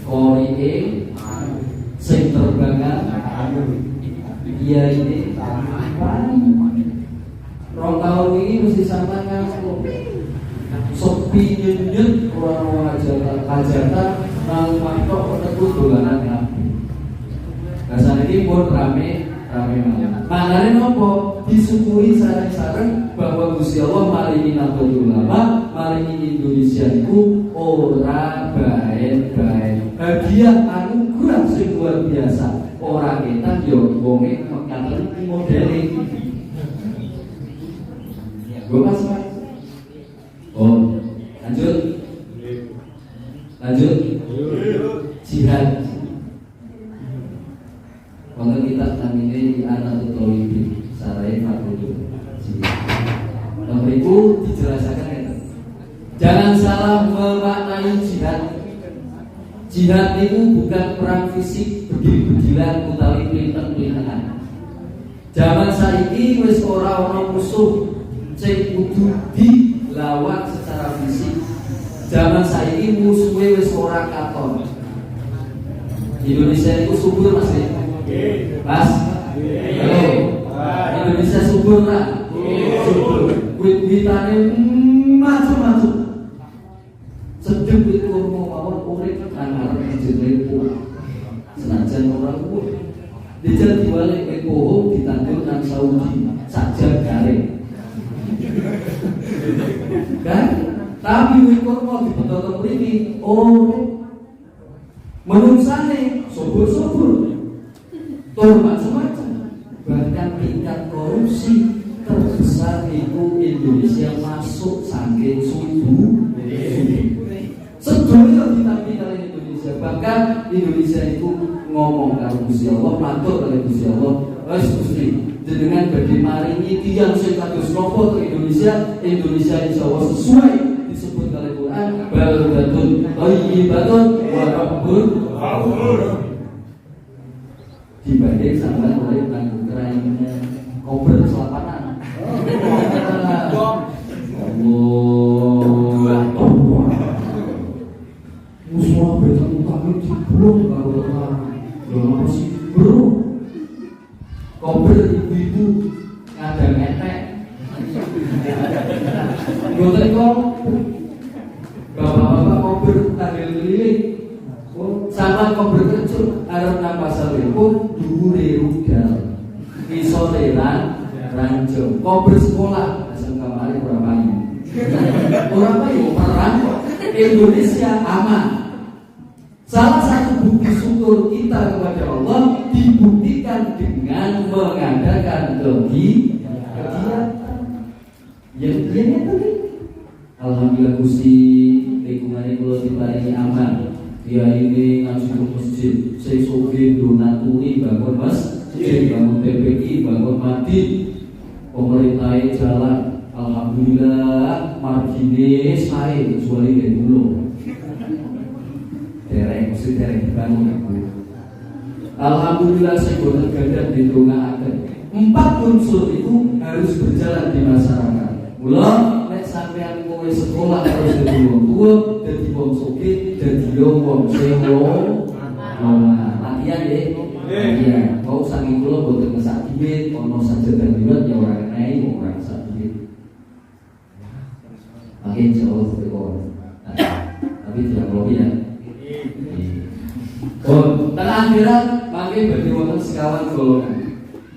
korike sing terbangan iya ini rong tahun ini mesti sampai ngaku sepi nyenyen orang hajatan nang mantok ketemu dolanan ngaku. Nah saat ini pun rame manane nopo disyukuri sareng-sareng bahwa Gusti Allah maringi Nahdlatul Ulama, maringi Indonesia itu ora baik-baik. Hadiah anugerah sing luar biasa. Ora ketan yo wonge mekaten modele iki. Gue mas. Oh, lanjut. Jihad. Kalau kita namanya di anak tutorial sarai fakir. Nomor itu dijelaskan ya. Jangan salah memaknai jihad. Jihad itu bukan perang fisik bedil-bedilan utawi pelintan-pelintan. Zaman saiki wis ora ana musuh sing kudu dilawan secara fisik. Zaman saiki musuhe wis ora katon. Indonesia itu subur Mas. Mas. Halo. Indonesia subur lah. Subur. Wit-witane macam-macam. Sedep wit kurma mawon urip nang arep jenenge senajan ora kuwi. Dijal diwale ekoh ditandur nang Saudi saja garing. Kan? Tapi wit kurma dibetot mriki menungsane subur-subur tur macam-macam masuk saking subuh. Sedoyo ditampi kali Indonesia. Bahkan Indonesia itu ngomong karo Gusti Allah, matur kali Gusti Allah, wis Gusti, jenengan badhe maringi tiyang sing kados napa ke Indonesia, Indonesia insyaallah sesuai disebut kali Quran, baldatun thayyibatun wa rabbun ghafur. Dibanding sampean oleh nanggung keraine kober selapanan. Musuh betul kami dibuang kalau orang yang masih bro kober ibu-ibu ngadang ngetek goten kok bapak-bapak kober tanggal keliling sama kober kecil arep nang pasar pun dhuwure rudal isore ranjau kober sekolah asal kamare ora payu perang Indonesia aman. Salah satu bukti syukur kita kepada Allah dibuktikan dengan mengadakan kegiatan. Yang tadi, alhamdulillah Gusti lingkungan kula diparingi aman. Dia ini ngaji ke masjid, saya soge donaturi bangun masjid, bangun TPI, bangun madin, pemerintah jalan. Alhamdulillah margine saya kecuali dari dulu. Derek bangun aku. Alhamdulillah saya boten gadah ditungaaken. 4 unsur itu harus berjalan di masyarakat. Mula nek sampean kowe sekolah harus dadi wong tuwa, dadi wong sugih, dadi wong sewo. Latihan ya. Iya, mau saking kula boten ngesak duit, ono sajadah liwat ya ora enek wong ora ngesak duit. Makin jauh sekolah. Tapi tidak lebih ya. Dan akhirat makin berdiwatan sekawan golongan.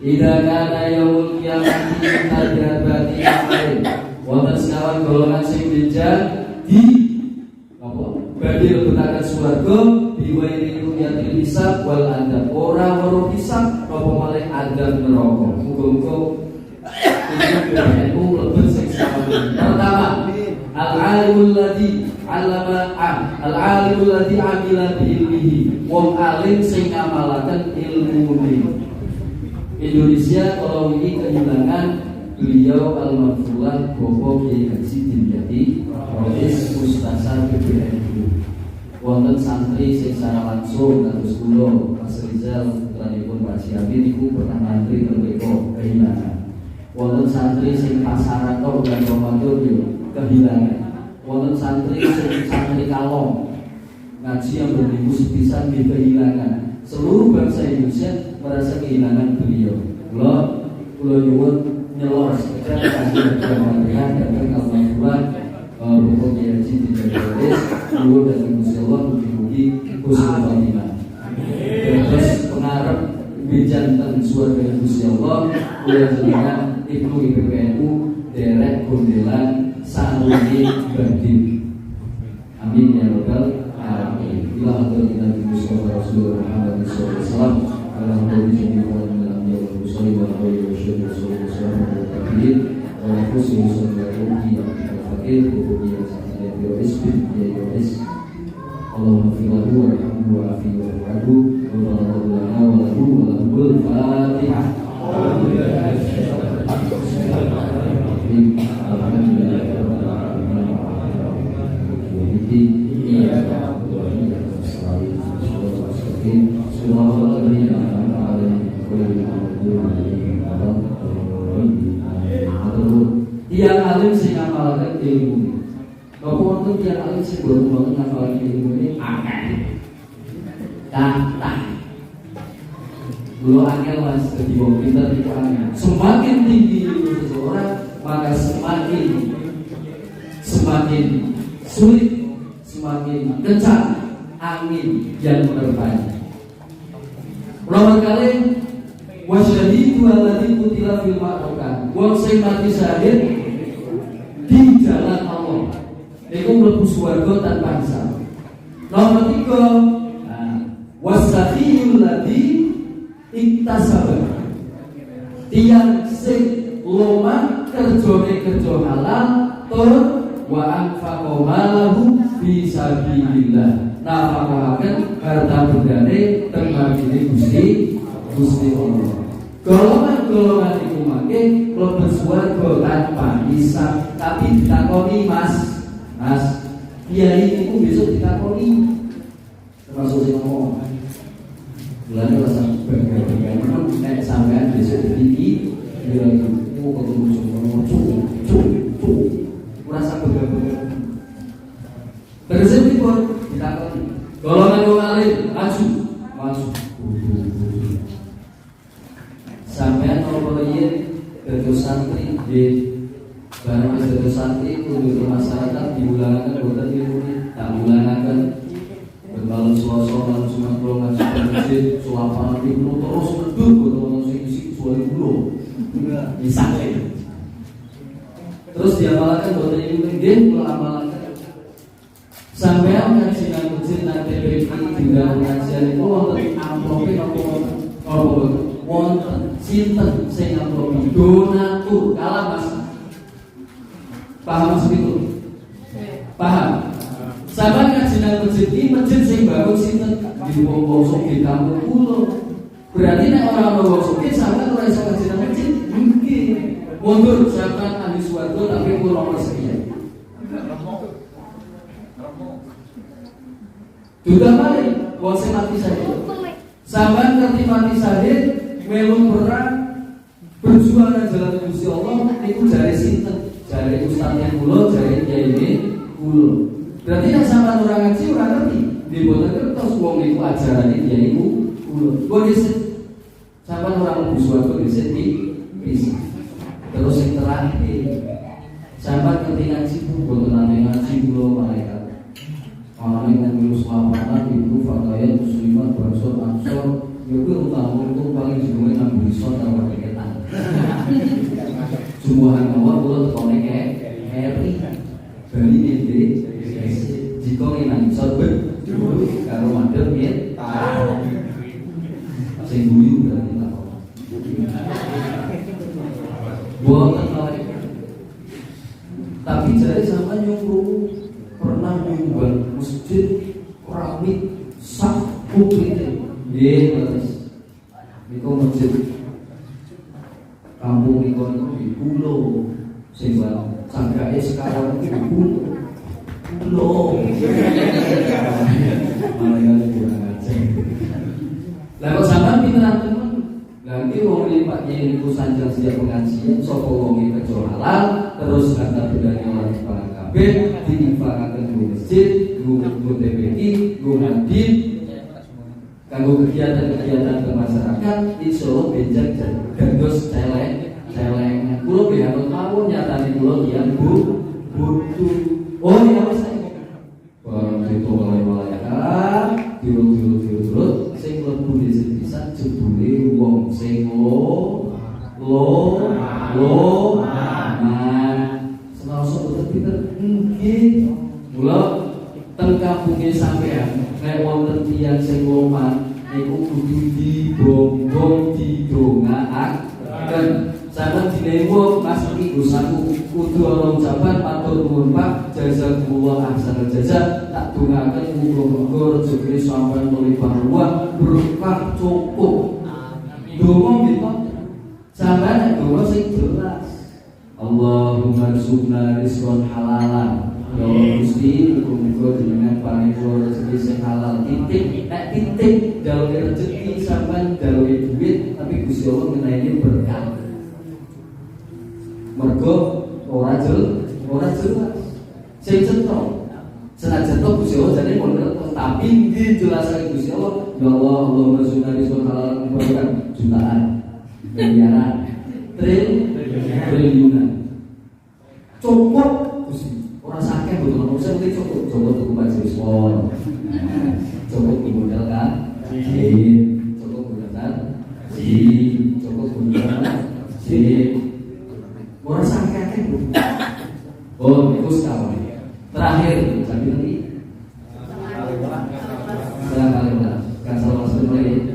Idza kana yaumul qiyamati tajabati amalin. Wonten sekawan golongan sing di apa? Badhe lebetaken swarga biwairi ruyatil hisab wal adab. Ora weruh hisab apa malih adab neraka. Muga-muga itu lebet sing pertama al-alimul ladzi al-alimul ladzi amila bi ilmihi. Wong alim sing ngamalaken ilmune. Indonesia kalau ini kehilangan beliau al-marfulah Bapak Kiai Haji Dimyati Rais Mustasa PBNU. Wonten santri sing secara langsung kados kula Mas Rizal lanipun Pak Siabi niku pernah mantri mereka kehilangan. Wonten santri sing pasaran kok dan Ramadan yo kehilangan. Wonten santri sing santri kalong ngaji yang beribu sepisan di kehilangan. Seluruh bangsa Indonesia merasa kehilangan beliau. Pulau nyuwun nyelor sekedar kasih kemerdekaan dan alhamdulillah Bapak Kiai Haji Dimyati Rais dan Gusti Allah mugi-mugi husnul khotimah. Terus pengarep bijanten suara Gusti Allah kula jenengan Ibnu IPPNU derek gondelan sarungi badin. Amin ya rabbal alamin. Ila hadratin Nabi Muhammad Rasulullah Muhammad sallallahu alaihi wasallam ala nabiyina Muhammad wa sallallahu alaihi wasallam wa nafsu sallallahu fakir wa fakir wa isbih ya is Allahumma filahu wa rahmuhu wa afihi wa rahmuhu wa barakatuhu lana wa lahu wa lahul fatihah. Yang alim sing ngapalake ilmu. Napa wonten tiyang alim sing boten wonten ngapalake ilmu ini akeh. Kathah. Kulo angel Mas dadi wong pinter iku angel. Semakin tinggi ilmu seseorang, maka semakin sulit, semakin kencang angin yang menerbangi. Ulama kali wasyahidu alladzi qutila fil ma'rokah. Wong sing mati syahid di jalan Allah niku mlebu swarga tanpa hisab. Nomor 3 wasafiyul ladzi iktasaba. Tiyang sing lomah kerjane kerja halal tur wa anfaqo malahu fi sabilillah. Nafaqahaken harta bendane teng margine Gusti Allah. Golongan-golongan iku mangke mlebu swarga tanpa hisab, tapi ditakoni Mas, kiai iku besok ditakoni termasuk sing ngomong. Mulane rasa bangga-bangga nek sampean besok dipiki ya iku ketemu ngono cuk. Rasa bangga-bangga. Terus dipun ditakoni. Golongan wong alim maju. Sampean kalau dados santri nggih barang dados santri kudu masyarakat diulangaken boten ilmu tak ulangaken bermalam suasana malam Jumat kula ngaji masjid suapana ilmu terus medhur boten sing isi suara kula bisa terus diamalkan boten ilmu nggih kula amalkan sampean ngaji nang masjid nang TPI juga pengajian itu wonten amplope apa wonten sinten sing amplopi donatur kalah Mas. Paham maksud itu? Paham? Sampeyan ngaji nang masjid sing bangun sinten di wong sugih kampung kula. Berarti nek ora ana wong sugih sampeyan ora iso ngaji nang masjid. Mungkin mundur sampeyan ahli swarga tapi kurang rezeki. Juga balik wong sing mati syahid. Sampeyan ngerti mati syahid melu perang berjuang nang jalan Gusti Allah niku jare sinten? Jare ustaz kula, jare kiai kula. Berarti nek sampeyan ora ngaji ora ngerti. Nggih boten kertos wong niku ajarane kiai kula. Kok dhisik sampeyan ora mlebu swarga dhisik bisa. Terus sing terakhir sampeyan ngerti ngaji boten nate ngaji kula malaikat. Orang yang ngurus lapangan itu fakaya muslimat bangsa ansor itu utama itu paling judulnya nang bisa tahu kegiatan. Jumlahan awal kalau tekonek Harry Bali ini jika nang bisa kalau madem ya sing guyu berarti tak tapi jadi sama nyuruh pernah nyumbang masjid keramik sak publik nggih terus niku masjid kampung niku di pulau sing sanggake sekarang di pulau malah kurang ajar lah kok sampean pinteran temen lah iki wong lipat niku sanjang sejak pengajian sapa wong kejo halal terus kata bedane orang barang kabeh diinfakaken di masjid, nggo TPI, nggo hadid, kanggo kegiatan-kegiatan bermasyarakat, iso benjang gandos celeng. Kulo nggih anut mawon nyatane kulo tiyang butuh. Oh ya wis saiki. Barang itu malaikat, dirut sing mlebu dhisik bisa jebule wong sing nggih, mula teng kampunge sampean nek wonten tiyang sing loman niku kudu dibonggong didongaaken. Sampeyan dinewo Mas iki dosaku kudu ana ucapan matur nuwun Pak, jazakumullah ahsanal jazaa. Tak dongaaken muga-muga rezeki sampeyan melimpah ruah berkah cukup. Donga nggih sampeyan donga sing jelas. Allahumma rizqna rizqan halalan. Ya Gusti, muga-muga jenengan paring kula rezeki sing halal. Titik, nek titik gawe rezeki sampean gawe duit, tapi Gusti Allah menaiki berkah. Mergo ora jelas. Sing cetha. Senajan to Gusti Allah jane mun tapi nggih jelasake Gusti Allah, ya Allah, Allahumma rizqna rizqan halalan berkah jutaan. Miliaran. Triliunan. Cukup Gusti. Ora sakit betul, ora usah cukup tuku baju sport. Cukup modal kan? Cukup modal kan? Cukup modal. Ora sakit Bu. Oh, itu sekali. Terakhir, tapi nanti. Kali kan salah sekali.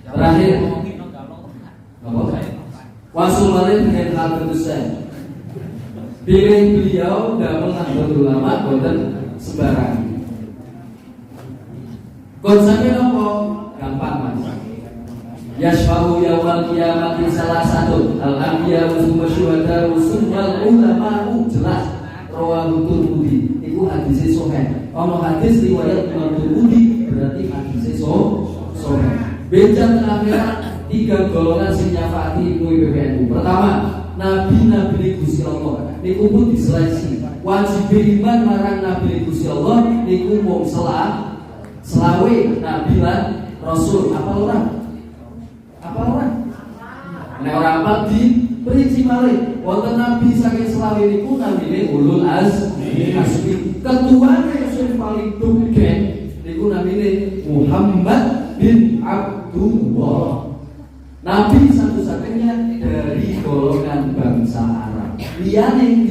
Terakhir. Apa? Wasul marin dengan hal besar. Pilih beliau damel Nahdlatul Ulama boten sembarangan. Konsepnya nopo? Gampang Mas. Yasfa'u yawmal qiyamati salah satu al-anbiya wa syuhada wal ulama'u jelas rawahu Tirmidzi. Iku hadis sahih. Ono hadis riwayat Imam Tirmidzi berarti hadis sahih. Bencana akhirat 3 golongan sing nyafaati PBNU. Pertama, nabi-nabi Gusti Allah niku pun diseleksi. Wajib iman marang nabi Gusti Allah niku mung selawe nabi lan rasul. Apa orang? Nek ora apa diperinci malih. Wonten nabi saking selawe niku namine ulul azmi. Ketuane sing paling duken niku namine Muhammad bin Abdullah. Nabi satu-satunya dari golongan bangsa Arab. Liyane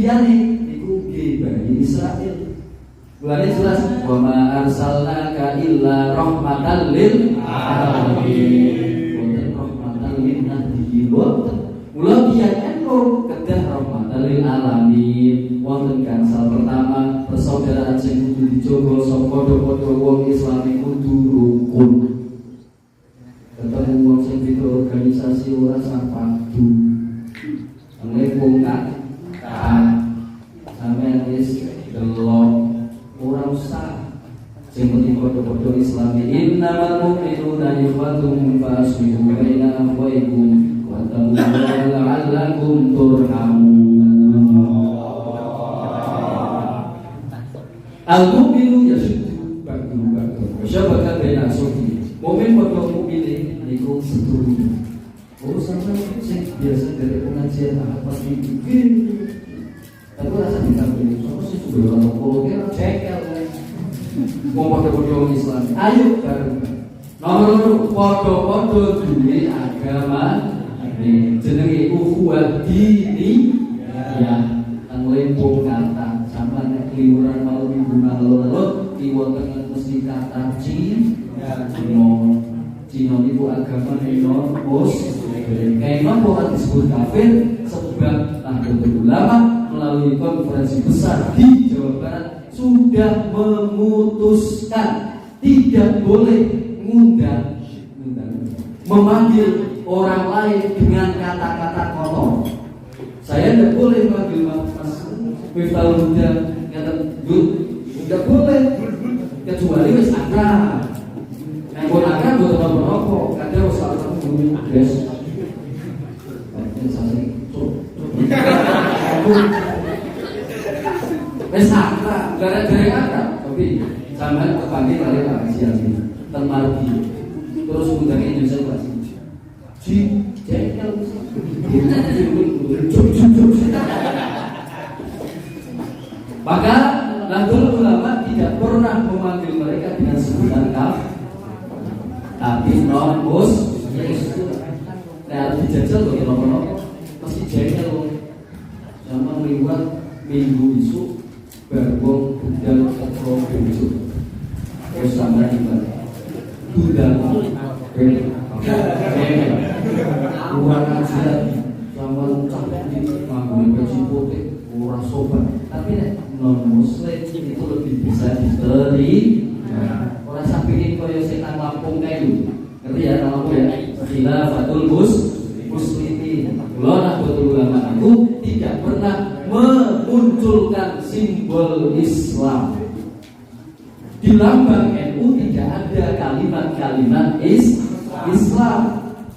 niku nggih Bani Israil. Mulane jelas wa ma arsalnaka illa rahmatan lil alamin. Mula kiyakan kok kedah rahmatan lil alamin. Wonten gangsal pertama persaudaraan sing kudu dijogo saka padha-padha wong Islam kudu rukun. Ketemu wong sing di organisasi ora sapadu. Nek wong sampeyan wis delok ora usah. Sing penting padha-padha Islam innamal mu'minuna ikhwatun fasbihu baina akhwaykum wa taqullaha la'allakum turhamun. Al-mu'minu yashuddu ba'du syabaka baina sufi. Mukmin padha mukmin niku sedulur. Urusan sing biasa dari pengajian apa sih bikin. Tapi rasa dikabul sama sih sudah orang koloknya cekel. Mau podo-podo Islam, ayo bareng. Nomor 2 podo-podo duwe agama. Jenenge ukhuwah dini. Ya, tang lempung kata sama nek liburan malam minggu lalu kiwa tengah mesti kata Cina niku agama non muslim. Kaiman kok disebut kafir sebab Nahdlatul Ulama melalui konferensi besar di Jawa Barat sudah memutuskan tidak boleh memanggil orang lain dengan kata-kata kotor. Saya tidak boleh manggil Mas Miftahul Huda kata Gun, tidak boleh kecuali wis akrab. Yang pun akrab buat apa-apa, kadang wis akrab ngomong guys. Wes akrab, gara-gara akrab, tapi sampean kepanggil kali pengajian iki, teng Margi. Terus undangnya Indonesia Pak. Jekel. Maka Nahdlatul Ulama tidak pernah memanggil mereka dengan sebutan kafir, tapi non muslim. Nah, dijajal loh kalau masih jekel. Sama lewat minggu isu berbong budal ketro benjuk bersama ibadah budal uang ajar sama cakap di manggung baju putih orang sobat. Tapi non muslim itu lebih bisa diterima. Orang sampai koyo setan Lampung kayu, ngerti ya Lampung ya? Khilafatul muslimin. Nahdlatul Ulama itu tidak pernah memunculkan simbol Islam. Di lambang NU tidak ada kalimat-kalimat Islam.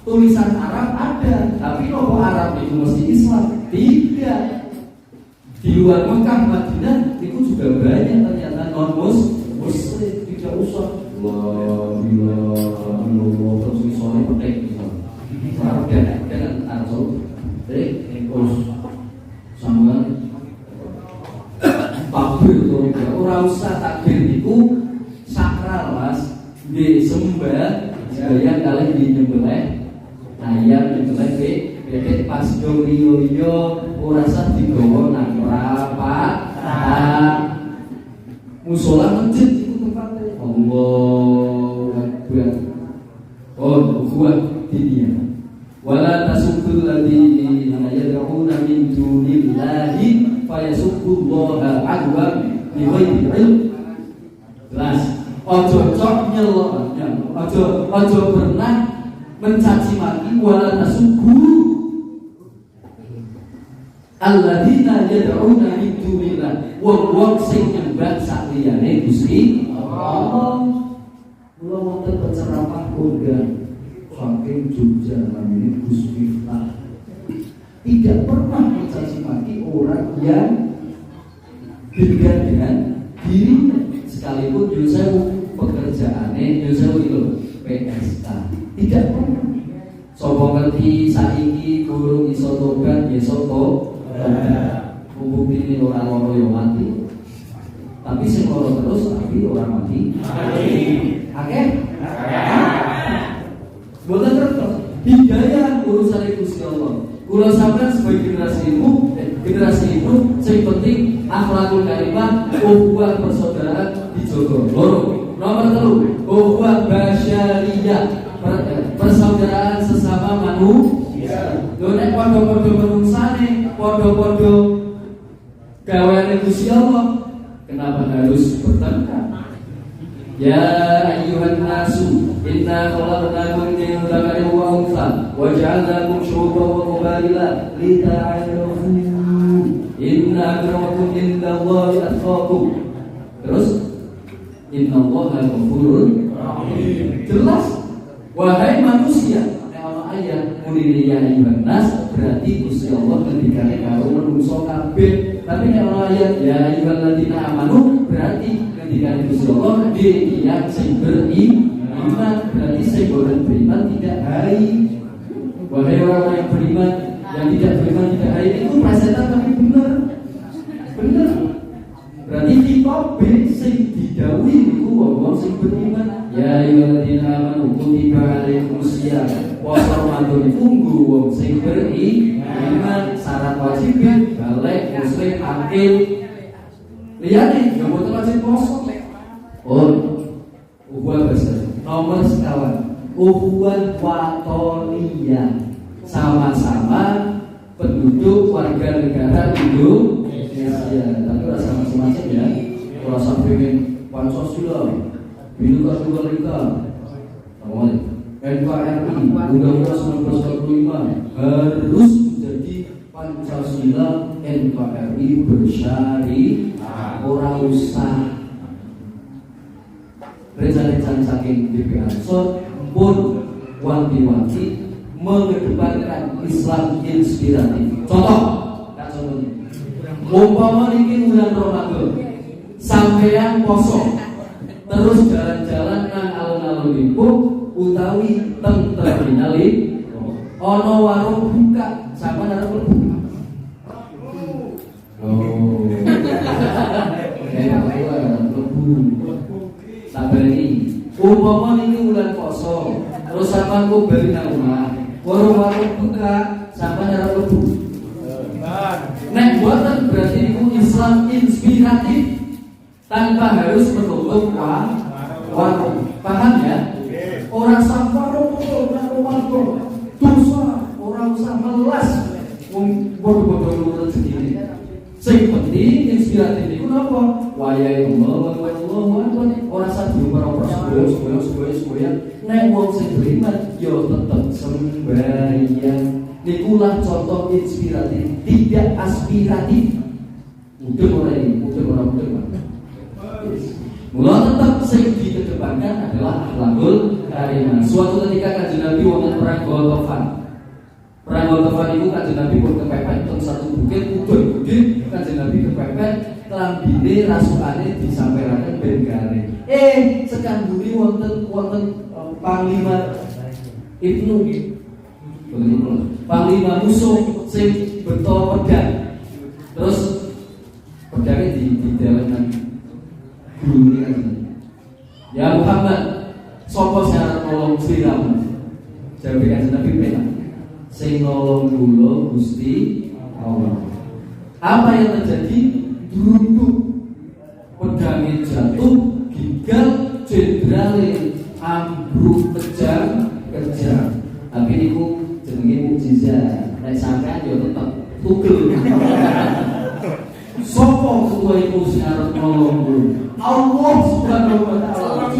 Tulisan Arab ada, tapi logo Arab itu mesti Islam. Tidak. Di luar Mekah, Madinah itu juga banyak ternyata non muslim. Tidak usah terus misalnya petik Arab dan Arab. Terus sama takbir orang usah takbir itu sakral Mas. Disembah sebagian kalian dinyembelih ayam nyembelih bebek pas do riyo ora usah digawa nang perapatan. Musola masjid itu tempatnya Allahu Akbar. Kuat dia. Wala tasubul ladina yad'una min dunillahi tasubbullaha adwan bi ghairi ilm. Jelas. Ojo cok nyelok, ojo pernah mencaci maki wala tasubbu alladzina yad'una min dunillah. Wong sing nyembah saliyane Gusti Allah. Kula wonten penceramah kondang saking Jogja namanya Gus Miftah. Tidak pernah mencaci maki orang yang beda dengan dirinya, sekalipun Yusuf pekerjaannya Yusuf itu PSK. Tidak pernah. Sopo ngerti saiki guru iso tobat ya soto. Mumpung ini orang loro yang mati. Tapi sing loro terus tapi orang mati. Oke? Boten terus. Hidayah urusan Gusti Allah. Kula sampeyan sebagai generasi ilmu sing penting akhlakul karimah, ukhuwah persaudaraan dijogo. Loro. Nomor 3, ukhuwah basyariyah, persaudaraan sesama manusia. Lho nek padha-padha menungsane, padha-padha gaweane Gusti Allah, kenapa harus bertengkar? Ya ayyuhan nasu inna khalaqnakum min dzakarin wa untha wa ja'alnakum syu'uban wa qabaila lita'arafu inna akramakum indallahi atqakum. Terus innallaha ghafurur rahim. Jelas. Wahai manusia, ana ayat muni ya ayyuhan nas berarti Gusti Allah ngendikane karo manungsa kabeh. Tapi nek ana ayat ya ayyuhalladzina amanu berarti ketika Gusti Allah dia sing beriman, berarti sing beriman tidak hai. Wahai orang yang beriman, yang tidak beriman tidak hai itu presetan tapi benar. Berarti kita sing didhawuhi niku wong sing beriman. Ya ayyuhalladzina amanu kutiba alaikumusiyam. Puasa Ramadan tunggu wong sing beriman, syarat wajib balik muslim akil. Lihat nih, gak mau wajib poso. Ukhuwah besar. Nomor sekawan, ukhuwah watoniyah, sama-sama penduduk warga negara Indonesia. Tapi rasa masing-masing ya. Rasa pengen Pancasila, Bhinneka Tunggal Ika, NKRI, Undang-Undang 1945 harus menjadi Pancasila NKRI bersyariah. Orang usah rencana-rencana saking DPR pun wanti-wanti mengedepankan Islam inspiratif. Contohnya umpama niki bulan Ramadan sampeyan poso terus jalan-jalan nang alun-alunipun utawi teng terminal ana warung buka sampeyan arep mlebu. Sabari, umpama ini bulan poso, terus sampean kok bali nang omah, warung-warung buka, sampean ora mlebu. Nek boten berarti itu Islam inspiratif tanpa harus menutup warung. Paham ya? Orang sampai warung dosa, orang usah melas, bodoh-bodoh nurut sendiri. Sing penting inspiratif itu napa? Wayahe Allah ora sadurung para semboyan. Nek wong sing beriman yo tetep sembahyang. Nikulah contoh inspiratif, tidak aspiratif. Mula tetap sing dikedepankan adalah akhlakul karimah. Suatu ketika Kanjeng Nabi wonten perang Ghatafan. Perang Ghatafan itu Kanjeng Nabi pun kepepet teng satu bukit gede. Kanjeng Nabi kepepet lambine rasukane disampaikan ben garing. Sekanduri wonten panglima Ibnu panglima musuh sing beto pedang. Terus pedangnya di dalam guru kan. Ya Muhammad, sapa syarat nolong sliramu? Jawab Kanjeng Nabi penak. Sing nolong kula Gusti Allah. Apa yang terjadi? Dirunduk, pedangnya jatuh, gigal, jenderale ambruk kejang. Tapi niku jenenge mukjizat. Nek sampean yo tetep tugel. Sopo ketua itu sing arep nolong Allah Subhanahu wa taala.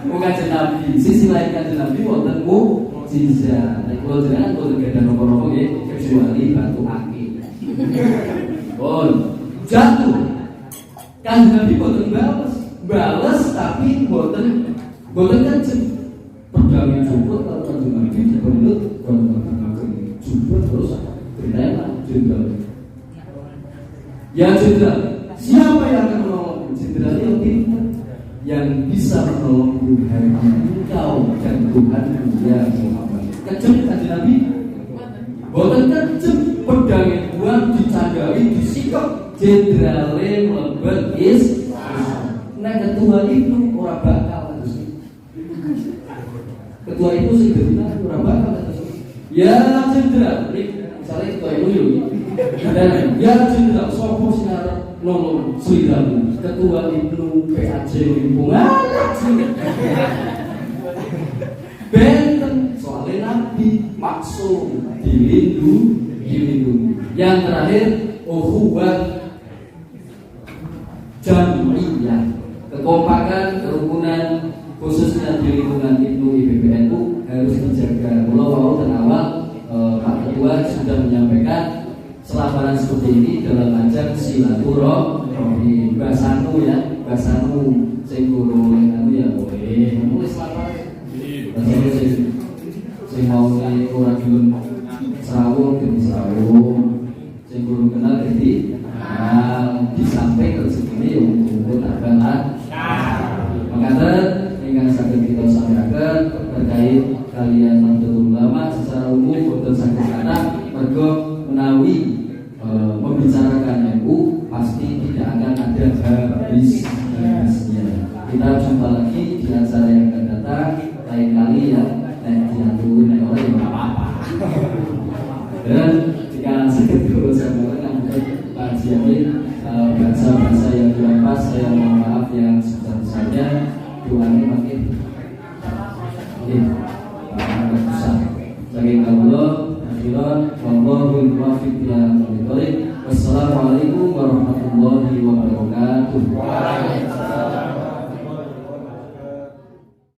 Bukan Nabi, sisi lain kan Nabi wonten mukjizat. Nek kula jenengan boten gadah napa-napa nggih kecuali batu akik. Jatuh. Kan Nabi boten bales tapi boten kenceng. Perdawi juput kalau kanjeng Nabi dibenut boten juput terus ditembak jenderal. Ya jenderal, siapa yang akan menolong? Jenderal yang bisa menolong hanya engkau dan Tuhanmu ya Muhammad. Kejem kanjeng Nabi boten kejem, pedangnya buang dicandai disikap jenderale mlebet nek ketua itu ora bakal ketua itu sing benar ora bakal ya jenderal misalnya ketua itu dan ya jenderal sapa sing arep nolong sliramu ketua Ibnu PAJ lingkungan benten soalnya Nabi maksud dilindungi. Yang terakhir ukhuwah jamiyah, kekompakan, kerukunan khususnya di lingkungan Ibnu IBBNU harus dijaga. Mulai dan awal Pak Ketua sudah menyampaikan selaparan seperti ini dalam ajang silaturahmi. Basanu ya, basanu sing guru anu ya boleh nulis selaparan. Basanu sing mau ora gelem srawung demi srawung, sing guru kenal dadi di samping rezekine yo mumpun tabalan. Makaten ingkang saged kita sampaikan terkait kalian Nahdlatul Ulama secara umum boten saged kathah mergo menawi membicarakan NU pasti tidak akan ada habisnya. Kita jumpa lagi di acara yang akan datang lain kali ya. Diaturin nek ora ya apa-apa. Dan jika sakit guru sama orang Pak Jamin bahasa-bahasa yang kurang pas saya mohon maaf yang sebesar-besarnya. Doanya makin susah. Saking Allah akhirat wallahul muwaffiq ila aqwamit thoriq. Wassalamualaikum